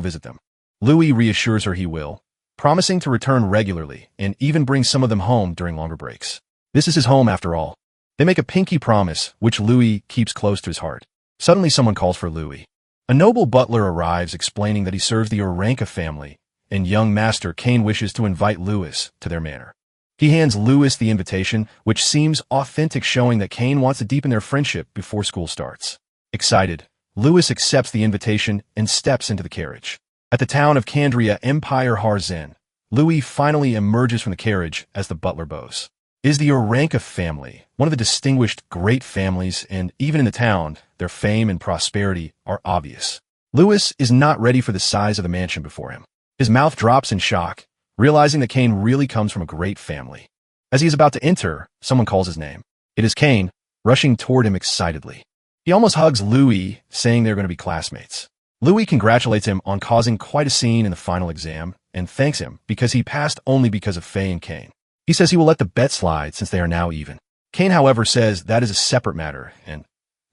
visit them. Louis reassures her he will, promising to return regularly and even bring some of them home during longer breaks. This is his home after all. They make a pinky promise, which Louis keeps close to his heart. Suddenly someone calls for Louis. A noble butler arrives explaining that he serves the Oranka family, and young Master Kane wishes to invite Louis to their manor. He hands Louis the invitation, which seems authentic, showing that Kane wants to deepen their friendship before school starts. Excited, Louis accepts the invitation and steps into the carriage. At the town of Candria, Empire Harzen, Louis finally emerges from the carriage as the butler bows. It is the Oranka family, one of the distinguished great families, and even in the town, their fame and prosperity are obvious. Louis is not ready for the size of the mansion before him. His mouth drops in shock, realizing that Kane really comes from a great family. As he is about to enter, someone calls his name. It is Kane, rushing toward him excitedly. He almost hugs Louis, saying they're going to be classmates. Louis congratulates him on causing quite a scene in the final exam, and thanks him because he passed only because of Faye and Kane. He says he will let the bet slide since they are now even. Kane, however, says that is a separate matter, and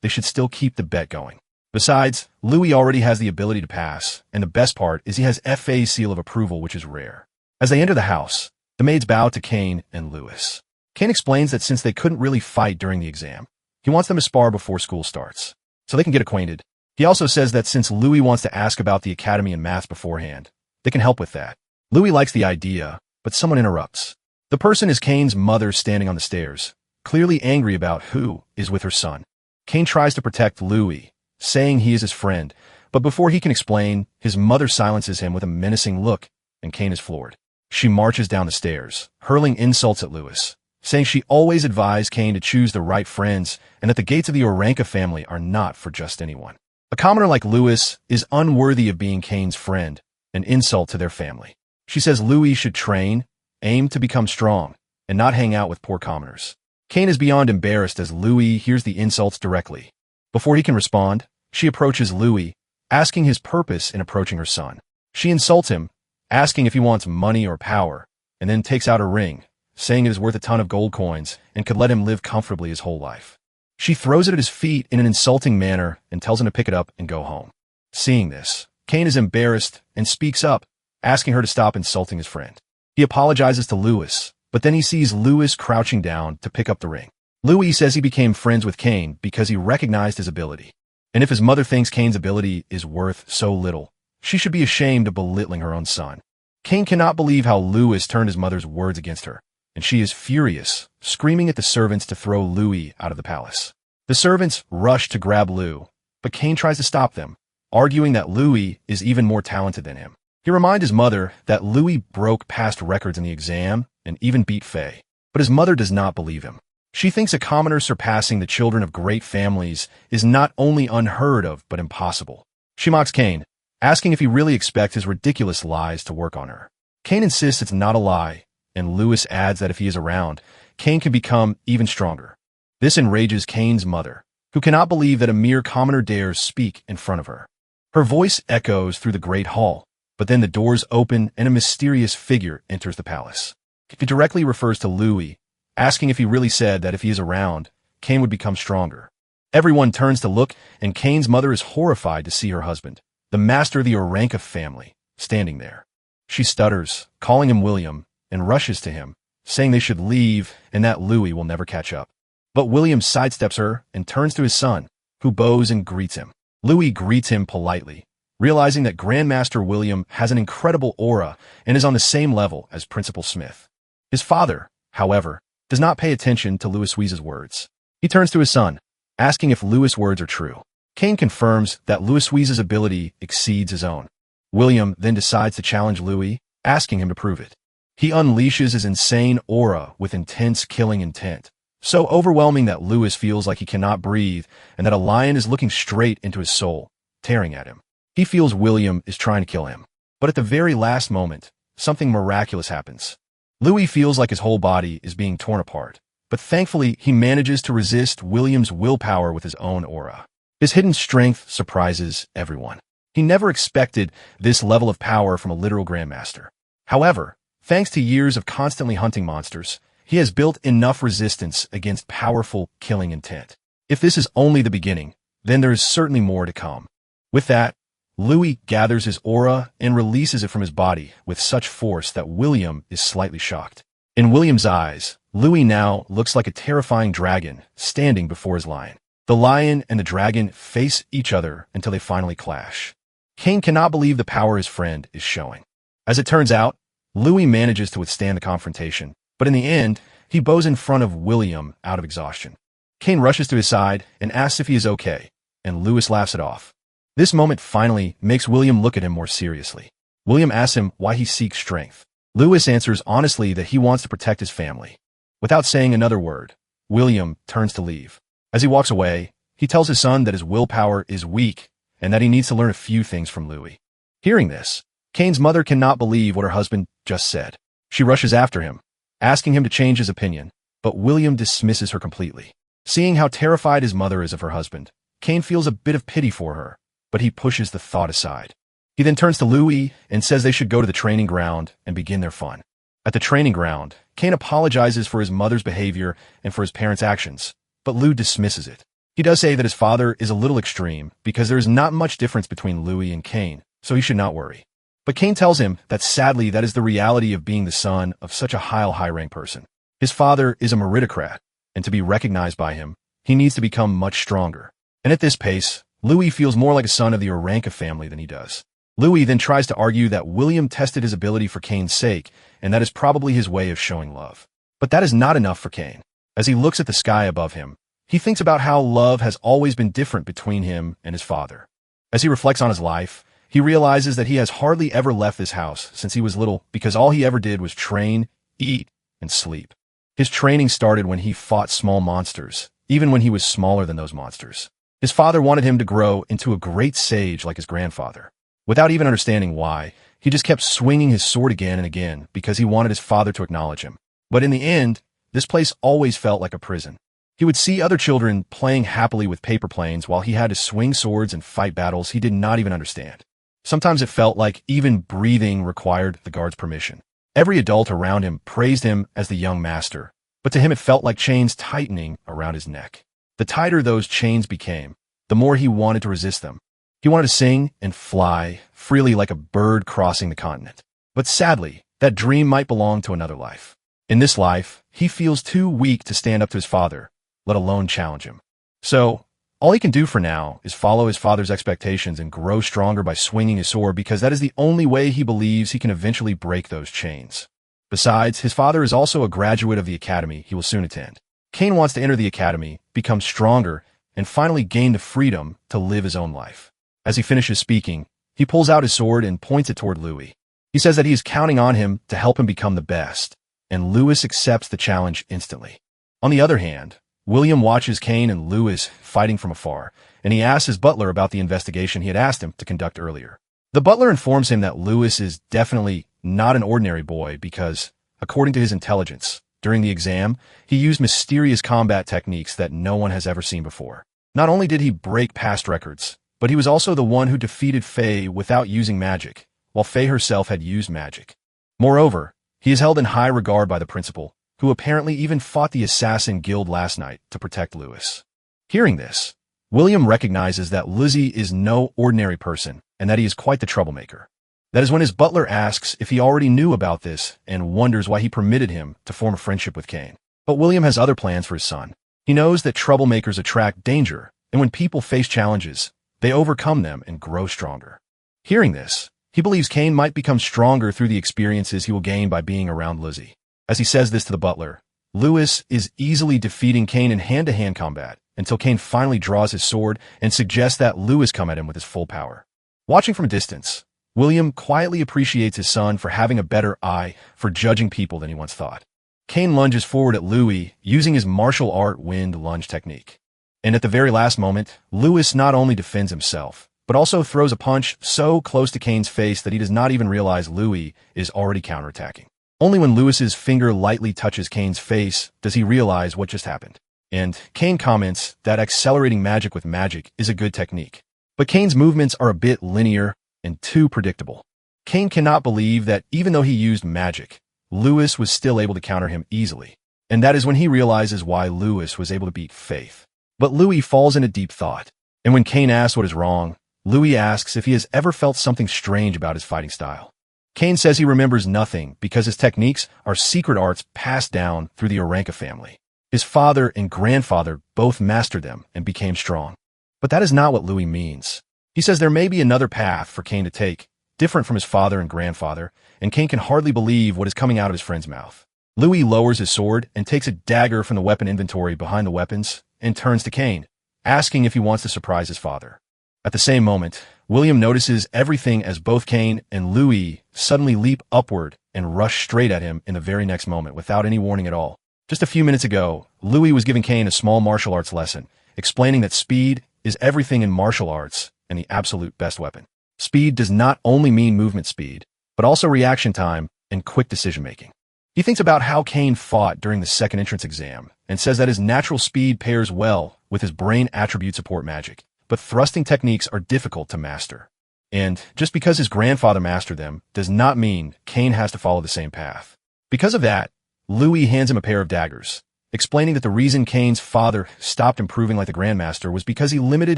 they should still keep the bet going. Besides, Louis already has the ability to pass, and the best part is he has FA's seal of approval, which is rare. As they enter the house, the maids bow to Kane and Louis. Kane explains that since they couldn't really fight during the exam, he wants them to spar before school starts, so they can get acquainted. He also says that since Louis wants to ask about the academy and math beforehand, they can help with that. Louis likes the idea, but someone interrupts. The person is Kane's mother standing on the stairs, clearly angry about who is with her son. Kane tries to protect Louis, saying he is his friend, but before he can explain, his mother silences him with a menacing look, and Kane is floored. She marches down the stairs, hurling insults at Louis, saying she always advised Kane to choose the right friends and that the gates of the Oranka family are not for just anyone. A commoner like Louis is unworthy of being Kane's friend, an insult to their family. She says Louis should train, aim to become strong, and not hang out with poor commoners. Kane is beyond embarrassed as Louis hears the insults directly. Before he can respond, she approaches Louis, asking his purpose in approaching her son. She insults him, asking if he wants money or power, and then takes out a ring, saying it is worth a ton of gold coins and could let him live comfortably his whole life. She throws it at his feet in an insulting manner and tells him to pick it up and go home. Seeing this, Kane is embarrassed and speaks up, asking her to stop insulting his friend. He apologizes to Louis, but then he sees Louis crouching down to pick up the ring. Louis says he became friends with Kane because he recognized his ability. And if his mother thinks Kane's ability is worth so little, she should be ashamed of belittling her own son. Kane cannot believe how Louis turned his mother's words against her, and she is furious, screaming at the servants to throw Louis out of the palace. The servants rush to grab Lou, but Kane tries to stop them, arguing that Louis is even more talented than him. He reminds his mother that Louis broke past records in the exam and even beat Faye, but his mother does not believe him. She thinks a commoner surpassing the children of great families is not only unheard of, but impossible. She mocks Kane, asking if he really expects his ridiculous lies to work on her. Kane insists it's not a lie, and Louis adds that if he is around, Kane can become even stronger. This enrages Kane's mother, who cannot believe that a mere commoner dares speak in front of her. Her voice echoes through the great hall, but then the doors open and a mysterious figure enters the palace. It directly refers to Louis, asking if he really said that if he is around, Kane would become stronger. Everyone turns to look, and Kane's mother is horrified to see her husband, the master of the Oranka family, standing there. She stutters, calling him William, and rushes to him, saying they should leave and that Louis will never catch up. But William sidesteps her and turns to his son, who bows and greets him. Louis greets him politely, realizing that Grandmaster William has an incredible aura and is on the same level as Principal Smith. His father, however, does not pay attention to Louis's words. He turns to his son, asking if Louis's words are true. Kane confirms that Louis's ability exceeds his own. William then decides to challenge Louis, asking him to prove it. He unleashes his insane aura with intense killing intent, so overwhelming that Louis feels like he cannot breathe and that a lion is looking straight into his soul, tearing at him. He feels William is trying to kill him, but at the very last moment, something miraculous happens. Louis feels like his whole body is being torn apart, but thankfully he manages to resist William's willpower with his own aura. His hidden strength surprises everyone. He never expected this level of power from a literal grandmaster. However, Thanks to years of constantly hunting monsters, he has built enough resistance against powerful killing intent. If this is only the beginning, then there is certainly more to come. With that, Louis gathers his aura and releases it from his body with such force that William is slightly shocked. In William's eyes, Louis now looks like a terrifying dragon standing before his lion. The lion and the dragon face each other until they finally clash. Cain cannot believe the power his friend is showing. As it turns out, Louis manages to withstand the confrontation, but in the end, he bows in front of William out of exhaustion. Cain rushes to his side and asks if he is okay, and Louis laughs it off. This moment finally makes William look at him more seriously. William asks him why he seeks strength. Louis answers honestly that he wants to protect his family. Without saying another word, William turns to leave. As he walks away, he tells his son that his willpower is weak and that he needs to learn a few things from Louis. Hearing this, Cain's mother cannot believe what her husband just said. She rushes after him, asking him to change his opinion, but William dismisses her completely. Seeing how terrified his mother is of her husband, Cain feels a bit of pity for her, but he pushes the thought aside. He then turns to Louis and says they should go to the training ground and begin their fun. At the training ground, Cain apologizes for his mother's behavior and for his parents' actions, but Lou dismisses it. He does say that his father is a little extreme because there is not much difference between Louis and Cain, so he should not worry. But Cain tells him that sadly that is the reality of being the son of such a high-rank person. His father is a meritocrat, and to be recognized by him, he needs to become much stronger. And at this pace, Louis feels more like a son of the Uranka family than he does. Louis then tries to argue that William tested his ability for Cain's sake, and that is probably his way of showing love. But that is not enough for Cain. As he looks at the sky above him, he thinks about how love has always been different between him and his father. As he reflects on his life, he realizes that he has hardly ever left this house since he was little because all he ever did was train, eat, and sleep. His training started when he fought small monsters, even when he was smaller than those monsters. His father wanted him to grow into a great sage like his grandfather. Without even understanding why, he just kept swinging his sword again and again because he wanted his father to acknowledge him. But in the end, this place always felt like a prison. He would see other children playing happily with paper planes while he had to swing swords and fight battles he did not even understand. Sometimes it felt like even breathing required the guard's permission. Every adult around him praised him as the young master, but to him it felt like chains tightening around his neck. The tighter those chains became, the more he wanted to resist them. He wanted to sing and fly freely like a bird crossing the continent. But sadly, that dream might belong to another life. In this life, he feels too weak to stand up to his father, let alone challenge him. So, all he can do for now is follow his father's expectations and grow stronger by swinging his sword because that is the only way he believes he can eventually break those chains. Besides, his father is also a graduate of the academy he will soon attend. Cain wants to enter the academy, become stronger, and finally gain the freedom to live his own life. As he finishes speaking, he pulls out his sword and points it toward Louis. He says that he is counting on him to help him become the best, and Louis accepts the challenge instantly. On the other hand, William watches Cain and Louis fighting from afar, and he asks his butler about the investigation he had asked him to conduct earlier. The butler informs him that Louis is definitely not an ordinary boy because, according to his intelligence, during the exam, he used mysterious combat techniques that no one has ever seen before. Not only did he break past records, but he was also the one who defeated Faye without using magic, while Faye herself had used magic. Moreover, he is held in high regard by the principal, who apparently even fought the assassin guild last night to protect Louis. Hearing this, William recognizes that Lizzie is no ordinary person and that he is quite the troublemaker. That is when his butler asks if he already knew about this and wonders why he permitted him to form a friendship with Cain. But William has other plans for his son. He knows that troublemakers attract danger, and when people face challenges, they overcome them and grow stronger. Hearing this, he believes Cain might become stronger through the experiences he will gain by being around Lizzie. As he says this to the butler, Louis is easily defeating Cain in hand-to-hand combat until Cain finally draws his sword and suggests that Louis come at him with his full power. Watching from a distance, William quietly appreciates his son for having a better eye for judging people than he once thought. Cain lunges forward at Louis using his martial art wind lunge technique. And at the very last moment, Louis not only defends himself, but also throws a punch so close to Cain's face that he does not even realize Louis is already counterattacking. Only when Louis's finger lightly touches Cain's face does he realize what just happened. And Cain comments that accelerating magic with magic is a good technique. But Cain's movements are a bit linear and too predictable. Cain cannot believe that even though he used magic, Lewis was still able to counter him easily. And that is when he realizes why Lewis was able to beat Faith. But Louis falls into deep thought. And when Kane asks what is wrong, Louis asks if he has ever felt something strange about his fighting style. Kane says he remembers nothing because his techniques are secret arts passed down through the Oranka family. His father and grandfather both mastered them and became strong. But that is not what Louis means. He says there may be another path for Kane to take, different from his father and grandfather, and Kane can hardly believe what is coming out of his friend's mouth. Louis lowers his sword and takes a dagger from the weapon inventory behind the weapons and turns to Kane, asking if he wants to surprise his father. At the same moment, William notices everything as both Kane and Louis suddenly leap upward and rush straight at him in the very next moment without any warning at all. Just a few minutes ago, Louis was giving Kane a small martial arts lesson, explaining that speed is everything in martial arts and the absolute best weapon. Speed does not only mean movement speed, but also reaction time and quick decision-making. He thinks about how Kane fought during the second entrance exam and says that his natural speed pairs well with his brain attribute support magic, but thrusting techniques are difficult to master. And just because his grandfather mastered them does not mean Kane has to follow the same path. Because of that, Louis hands him a pair of daggers, explaining that the reason Kane's father stopped improving like the Grandmaster was because he limited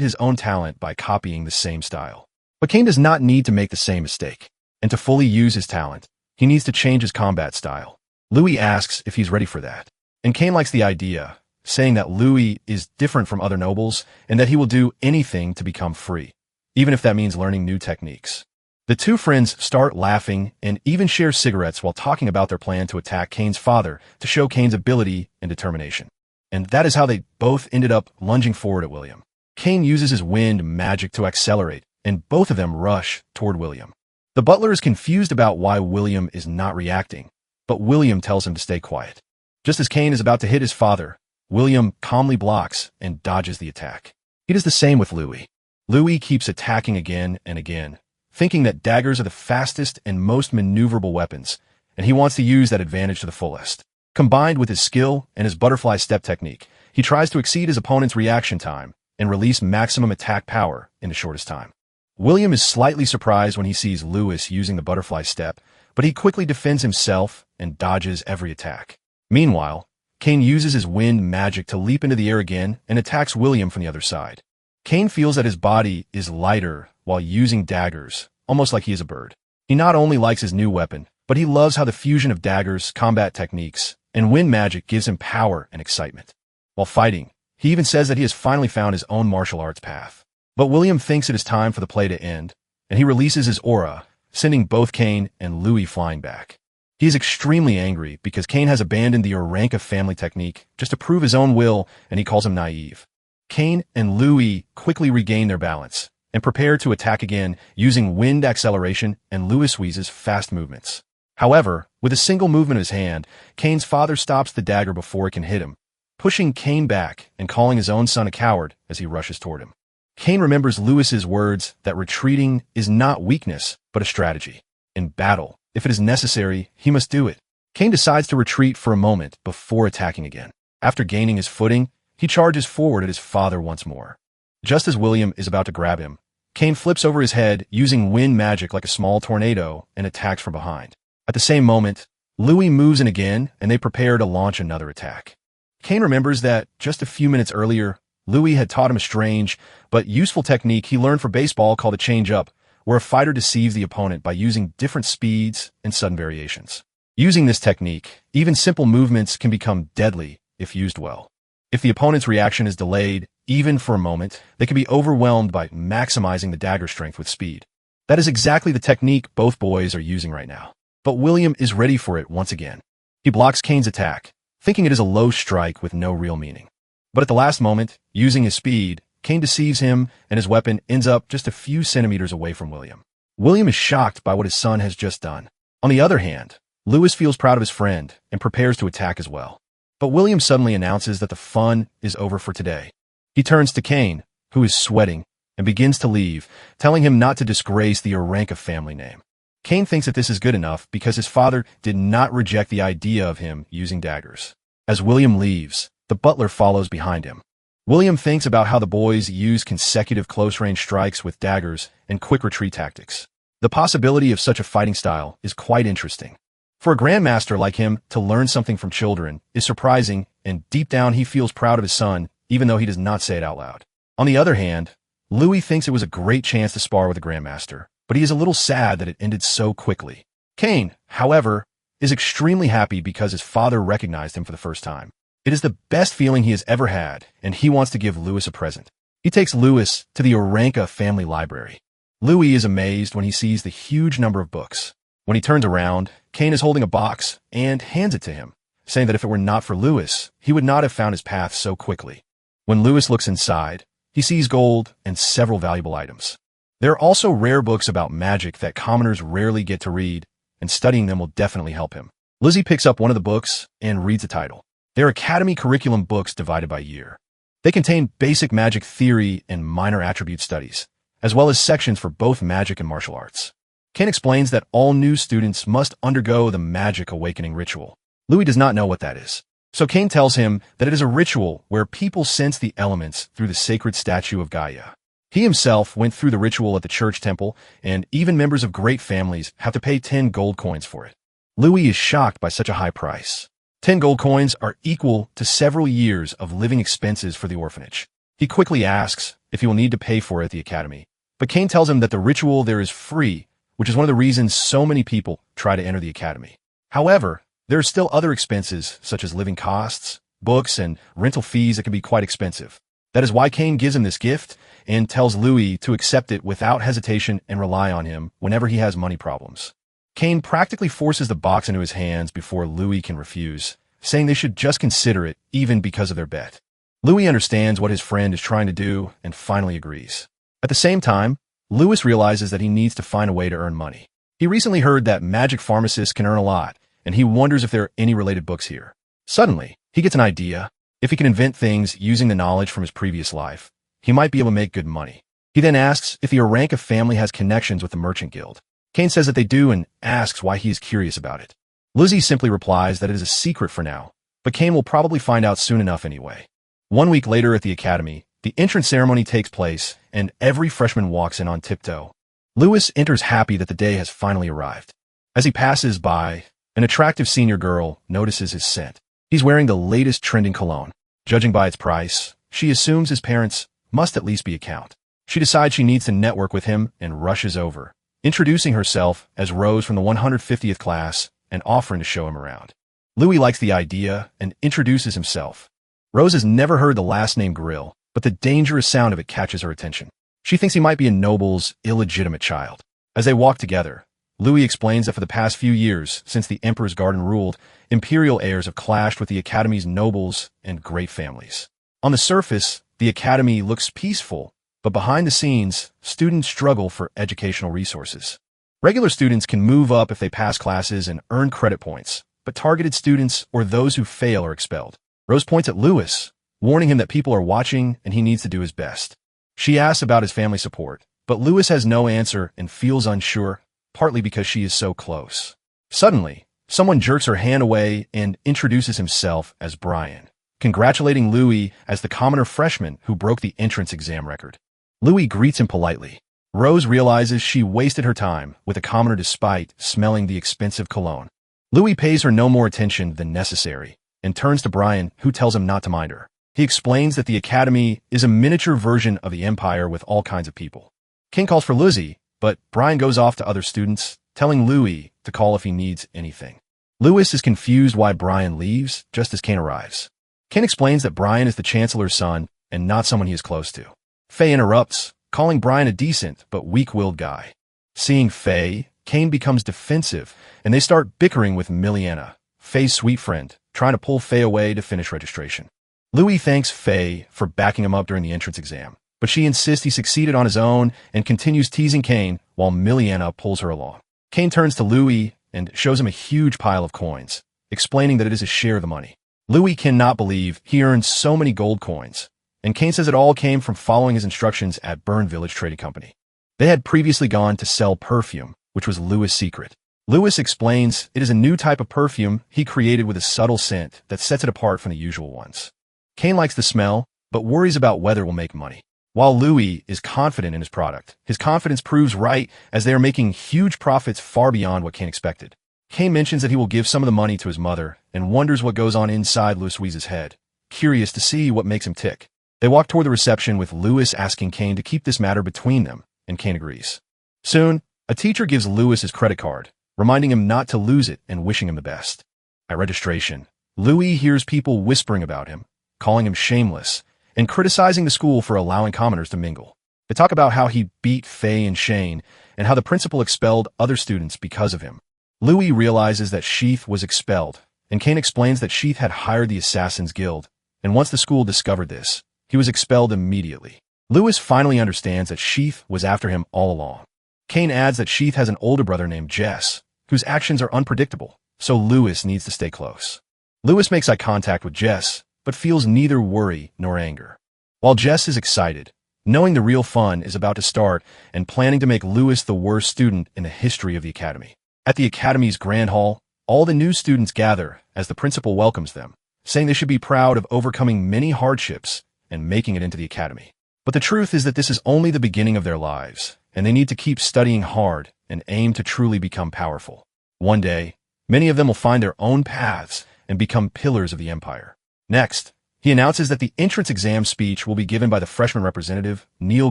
his own talent by copying the same style. But Kane does not need to make the same mistake, and to fully use his talent, he needs to change his combat style. Louis asks if he's ready for that, and Kane likes the idea, saying that Louis is different from other nobles and that he will do anything to become free, even if that means learning new techniques. The two friends start laughing and even share cigarettes while talking about their plan to attack Kane's father to show Kane's ability and determination. And that is how they both ended up lunging forward at William. Kane uses his wind magic to accelerate, and both of them rush toward William. The butler is confused about why William is not reacting, but William tells him to stay quiet. Just as Kane is about to hit his father, William calmly blocks and dodges the attack. He does the same with Louis. Louis keeps attacking again and again, thinking that daggers are the fastest and most maneuverable weapons, and he wants to use that advantage to the fullest. Combined with his skill and his butterfly step technique, he tries to exceed his opponent's reaction time and release maximum attack power in the shortest time. William is slightly surprised when he sees Louis using the butterfly step, but he quickly defends himself and dodges every attack. Meanwhile, Kane uses his wind magic to leap into the air again and attacks William from the other side. Kane feels that his body is lighter while using daggers, almost like he is a bird. He not only likes his new weapon, but he loves how the fusion of daggers, combat techniques, and wind magic gives him power and excitement. While fighting, he even says that he has finally found his own martial arts path. But William thinks it is time for the play to end, and he releases his aura, sending both Kane and Louis flying back. He is extremely angry because Kane has abandoned the Oranka family technique just to prove his own will, and he calls him naive. Kane and Louis quickly regain their balance and prepare to attack again using wind acceleration and Louis's fast movements. However, with a single movement of his hand, Kane's father stops the dagger before it can hit him, pushing Kane back and calling his own son a coward as he rushes toward him. Kane remembers Louis's words that retreating is not weakness, but a strategy. In battle, if it is necessary, he must do it. Kane decides to retreat for a moment before attacking again. After gaining his footing, he charges forward at his father once more. Just as William is about to grab him, Kane flips over his head using wind magic like a small tornado and attacks from behind. At the same moment, Louis moves in again and they prepare to launch another attack. Kane remembers that just a few minutes earlier, Louis had taught him a strange but useful technique he learned for baseball called a change-up, where a fighter deceives the opponent by using different speeds and sudden variations. Using this technique, even simple movements can become deadly if used well. If the opponent's reaction is delayed, even for a moment, they can be overwhelmed by maximizing the dagger strength with speed. That is exactly the technique both boys are using right now. But William is ready for it once again. He blocks Kane's attack, thinking it is a low strike with no real meaning. But at the last moment, using his speed, Kane deceives him and his weapon ends up just a few centimeters away from William. William is shocked by what his son has just done. On the other hand, Louis feels proud of his friend and prepares to attack as well. But William suddenly announces that the fun is over for today. He turns to Kane, who is sweating, and begins to leave, telling him not to disgrace the Oranka family name. Kane thinks that this is good enough because his father did not reject the idea of him using daggers. As William leaves, the butler follows behind him. William thinks about how the boys use consecutive close-range strikes with daggers and quick retreat tactics. The possibility of such a fighting style is quite interesting. For a grandmaster like him to learn something from children is surprising, and deep down he feels proud of his son, even though he does not say it out loud. On the other hand, Louis thinks it was a great chance to spar with a grandmaster, but he is a little sad that it ended so quickly. Cain, however, is extremely happy because his father recognized him for the first time. It is the best feeling he has ever had, and he wants to give Louis a present. He takes Louis to the Oranka family library. Louis is amazed when he sees the huge number of books. When he turns around, Cain is holding a box and hands it to him, saying that if it were not for Louis, he would not have found his path so quickly. When Louis looks inside, he sees gold and several valuable items. There are also rare books about magic that commoners rarely get to read, and studying them will definitely help him. Lizzie picks up one of the books and reads the title. They are Academy curriculum books divided by year. They contain basic magic theory and minor attribute studies, as well as sections for both magic and martial arts. Cain explains that all new students must undergo the magic awakening ritual. Louis does not know what that is. So Cain tells him that it is a ritual where people sense the elements through the sacred statue of Gaia. He himself went through the ritual at the church temple, and even members of great families have to pay 10 gold coins for it. Louis is shocked by such a high price. 10 gold coins are equal to several years of living expenses for the orphanage. He quickly asks if he will need to pay for it at the academy, but Cain tells him that the ritual there is free, which is one of the reasons so many people try to enter the academy. However, there are still other expenses, such as living costs, books, and rental fees that can be quite expensive. That is why Cain gives him this gift and tells Louis to accept it without hesitation and rely on him whenever he has money problems. Cain practically forces the box into his hands before Louis can refuse, saying they should just consider it even because of their bet. Louis understands what his friend is trying to do and finally agrees. At the same time, Louis realizes that he needs to find a way to earn money. He recently heard that magic pharmacists can earn a lot, and he wonders if there are any related books here. Suddenly, he gets an idea. If he can invent things using the knowledge from his previous life, he might be able to make good money. He then asks if the Oranka family has connections with the Merchant Guild. Cain says that they do and asks why he is curious about it. Lizzie simply replies that it is a secret for now, but Cain will probably find out soon enough anyway. 1 week later at the academy, the entrance ceremony takes place, and every freshman walks in on tiptoe. Louis enters happy that the day has finally arrived. As he passes by, an attractive senior girl notices his scent. He's wearing the latest trending cologne. Judging by its price, she assumes his parents must at least be a count. She decides she needs to network with him and rushes over, introducing herself as Rose from the 150th class and offering to show him around. Louis likes the idea and introduces himself. Rose has never heard the last name Grill, but the dangerous sound of it catches her attention. She thinks he might be a noble's illegitimate child. As they walk together, Louis explains that for the past few years, since the Emperor's Garden ruled, imperial heirs have clashed with the Academy's nobles and great families. On the surface, the Academy looks peaceful, but behind the scenes, students struggle for educational resources. Regular students can move up if they pass classes and earn credit points, but targeted students or those who fail are expelled. Rose points at Louis, warning him that people are watching and he needs to do his best. She asks about his family support, but Louis has no answer and feels unsure, partly because she is so close. Suddenly, someone jerks her hand away and introduces himself as Brian, congratulating Louis as the commoner freshman who broke the entrance exam record. Louis greets him politely. Rose realizes she wasted her time with a commoner despite smelling the expensive cologne. Louis pays her no more attention than necessary and turns to Brian, who tells him not to mind her. He explains that the Academy is a miniature version of the Empire with all kinds of people. King calls for Lizzie, but Brian goes off to other students, telling Louis to call if he needs anything. Louis is confused why Brian leaves just as Cain arrives. Cain explains that Brian is the Chancellor's son and not someone he is close to. Faye interrupts, calling Brian a decent but weak-willed guy. Seeing Faye, Cain becomes defensive, and they start bickering with Miliana, Faye's sweet friend, trying to pull Faye away to finish registration. Louis thanks Faye for backing him up during the entrance exam, but she insists he succeeded on his own and continues teasing Cain while Miliana pulls her along. Cain turns to Louis and shows him a huge pile of coins, explaining that it is a share of the money. Louis cannot believe he earned so many gold coins, and Cain says it all came from following his instructions at Burn Village Trading Company. They had previously gone to sell perfume, which was Louis' secret. Louis explains it is a new type of perfume he created with a subtle scent that sets it apart from the usual ones. Cain likes the smell, but worries about whether it will make money. While Louis is confident in his product, his confidence proves right as they are making huge profits far beyond what Cain expected. Kane mentions that he will give some of the money to his mother and wonders what goes on inside Louis's head, curious to see what makes him tick. They walk toward the reception with Louis asking Kane to keep this matter between them, and Kane agrees. Soon, a teacher gives Louis his credit card, reminding him not to lose it and wishing him the best. At registration, Louis hears people whispering about him, calling him shameless, and criticizing the school for allowing commoners to mingle. They talk about how he beat Faye and Shane, and how the principal expelled other students because of him. Louis realizes that Sheath was expelled, and Kane explains that Sheath had hired the Assassin's Guild, and once the school discovered this, he was expelled immediately. Louis finally understands that Sheath was after him all along. Kane adds that Sheath has an older brother named Jess, whose actions are unpredictable, so Louis needs to stay close. Louis makes eye contact with Jess, but feels neither worry nor anger. While Jess is excited, knowing the real fun is about to start and planning to make Louis the worst student in the history of the academy. At the academy's grand hall, all the new students gather as the principal welcomes them, saying they should be proud of overcoming many hardships and making it into the academy. But the truth is that this is only the beginning of their lives, and they need to keep studying hard and aim to truly become powerful. One day, many of them will find their own paths and become pillars of the empire. Next, he announces that the entrance exam speech will be given by the freshman representative, Neil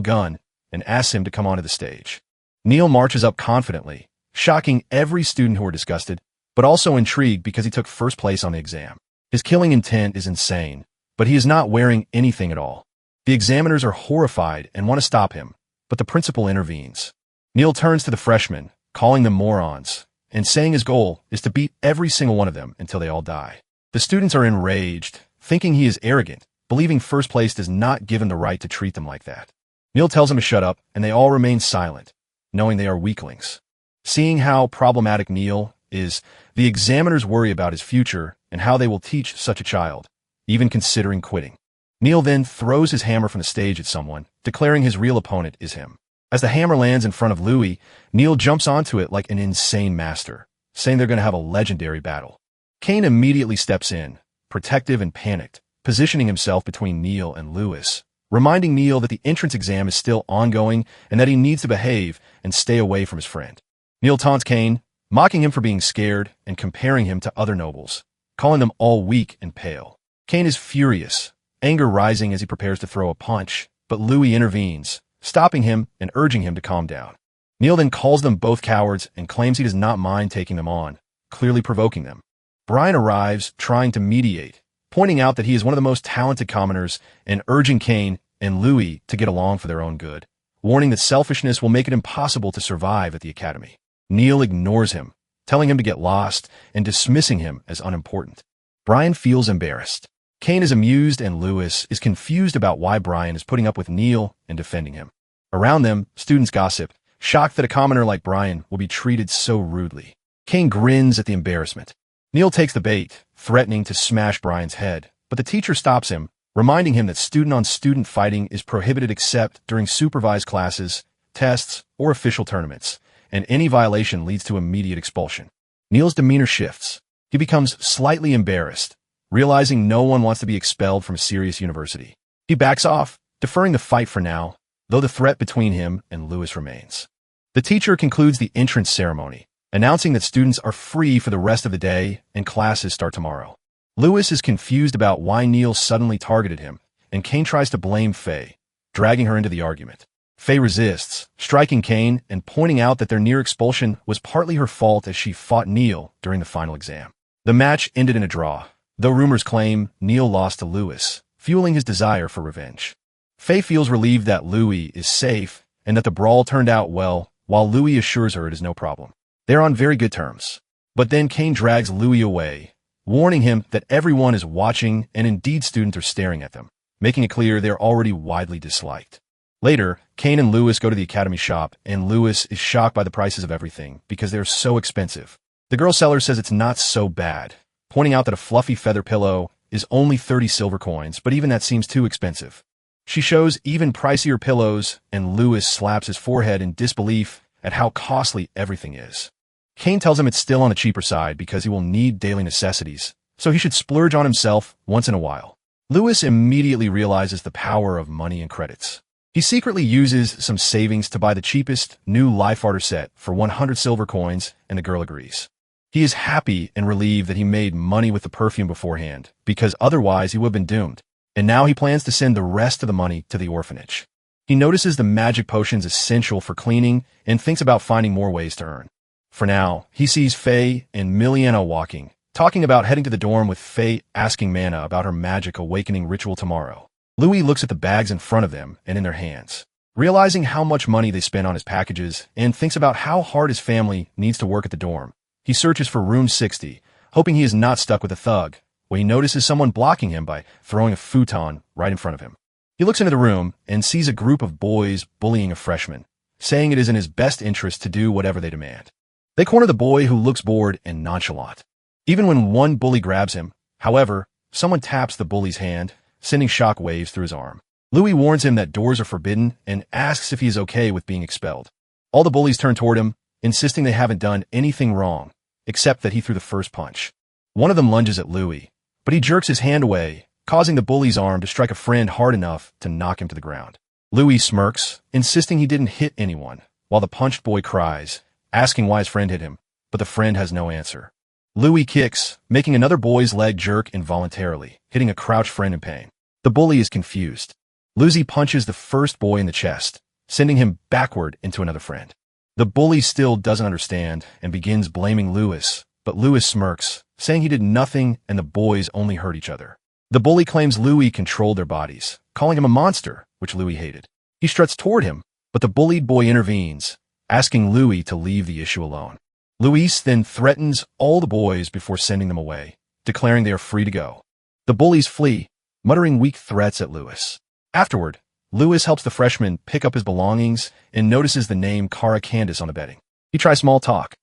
Gunn, and asks him to come onto the stage. Neil marches up confidently, shocking every student who were disgusted, but also intrigued because he took first place on the exam. His killing intent is insane, but he is not wearing anything at all. The examiners are horrified and want to stop him, but the principal intervenes. Neil turns to the freshmen, calling them morons, and saying his goal is to beat every single one of them until they all die. The students are enraged, thinking he is arrogant, believing first place does not give him the right to treat them like that. Neil tells them to shut up, and they all remain silent, knowing they are weaklings. Seeing how problematic Neil is, the examiners worry about his future and how they will teach such a child, even considering quitting. Neil then throws his hammer from the stage at someone, declaring his real opponent is him. As the hammer lands in front of Louis, Neil jumps onto it like an insane master, saying they're going to have a legendary battle. Kane immediately steps in, protective and panicked, positioning himself between Neil and Louis, reminding Neil that the entrance exam is still ongoing and that he needs to behave and stay away from his friend. Neil taunts Kane, mocking him for being scared and comparing him to other nobles, calling them all weak and pale. Kane is furious, anger rising as he prepares to throw a punch, but Louis intervenes, stopping him and urging him to calm down. Neil then calls them both cowards and claims he does not mind taking them on, clearly provoking them. Brian arrives, trying to mediate, pointing out that he is one of the most talented commoners and urging Kane and Louis to get along for their own good, warning that selfishness will make it impossible to survive at the academy. Neil ignores him, telling him to get lost and dismissing him as unimportant. Brian feels embarrassed. Kane is amused and Louis is confused about why Brian is putting up with Neil and defending him. Around them, students gossip, shocked that a commoner like Brian will be treated so rudely. Kane grins at the embarrassment. Neil takes the bait, threatening to smash Brian's head, but the teacher stops him, reminding him that student-on-student fighting is prohibited except during supervised classes, tests, or official tournaments, and any violation leads to immediate expulsion. Neil's demeanor shifts. He becomes slightly embarrassed, realizing no one wants to be expelled from a serious university. He backs off, deferring the fight for now, though the threat between him and Louis remains. The teacher concludes the entrance ceremony, announcing that students are free for the rest of the day and classes start tomorrow. Louis is confused about why Neil suddenly targeted him, and Kane tries to blame Faye, dragging her into the argument. Faye resists, striking Kane and pointing out that their near expulsion was partly her fault as she fought Neil during the final exam. The match ended in a draw, though rumors claim Neil lost to Louis, fueling his desire for revenge. Faye feels relieved that Louis is safe and that the brawl turned out well, while Louis assures her it is no problem. They are on very good terms. But then Kane drags Louis away, warning him that everyone is watching and indeed students are staring at them, making it clear they are already widely disliked. Later, Kane and Louis go to the academy shop, and Louis is shocked by the prices of everything because they're so expensive. The girl seller says it's not so bad, pointing out that a fluffy feather pillow is only 30 silver coins, but even that seems too expensive. She shows even pricier pillows, and Louis slaps his forehead in disbelief at how costly everything is. Kane tells him it's still on the cheaper side because he will need daily necessities, so he should splurge on himself once in a while. Louis immediately realizes the power of money and credits. He secretly uses some savings to buy the cheapest new Life Arter set for 100 silver coins, and the girl agrees. He is happy and relieved that he made money with the perfume beforehand, because otherwise he would have been doomed. And now he plans to send the rest of the money to the orphanage. He notices the magic potions essential for cleaning and thinks about finding more ways to earn. For now, he sees Faye and Miliana walking, talking about heading to the dorm with Faye asking Mana about her magic awakening ritual tomorrow. Louis looks at the bags in front of them and in their hands, realizing how much money they spent on his packages and thinks about how hard his family needs to work at the dorm. He searches for room 60, hoping he is not stuck with a thug, when he notices someone blocking him by throwing a futon right in front of him. He looks into the room and sees a group of boys bullying a freshman, saying it is in his best interest to do whatever they demand. They corner the boy who looks bored and nonchalant. Even when one bully grabs him, however, someone taps the bully's hand, sending shock waves through his arm. Louis warns him that doors are forbidden and asks if he is okay with being expelled. All the bullies turn toward him, insisting they haven't done anything wrong, except that he threw the first punch. One of them lunges at Louis, but he jerks his hand away, causing the bully's arm to strike a friend hard enough to knock him to the ground. Louis smirks, insisting he didn't hit anyone, while the punched boy cries, asking why his friend hit him, but the friend has no answer. Louis kicks, making another boy's leg jerk involuntarily, hitting a crouched friend in pain. The bully is confused. Louis punches the first boy in the chest, sending him backward into another friend. The bully still doesn't understand and begins blaming Louis, but Louis smirks, saying he did nothing and the boys only hurt each other. The bully claims Louis controlled their bodies, calling him a monster, which Louis hated. He struts toward him, but the bullied boy intervenes, asking Louis to leave the issue alone. Louis then threatens all the boys before sending them away, declaring they are free to go. The bullies flee, muttering weak threats at Louis. Afterward, Louis helps the freshman pick up his belongings and notices the name Cara Candace on the bedding. He tries small talk,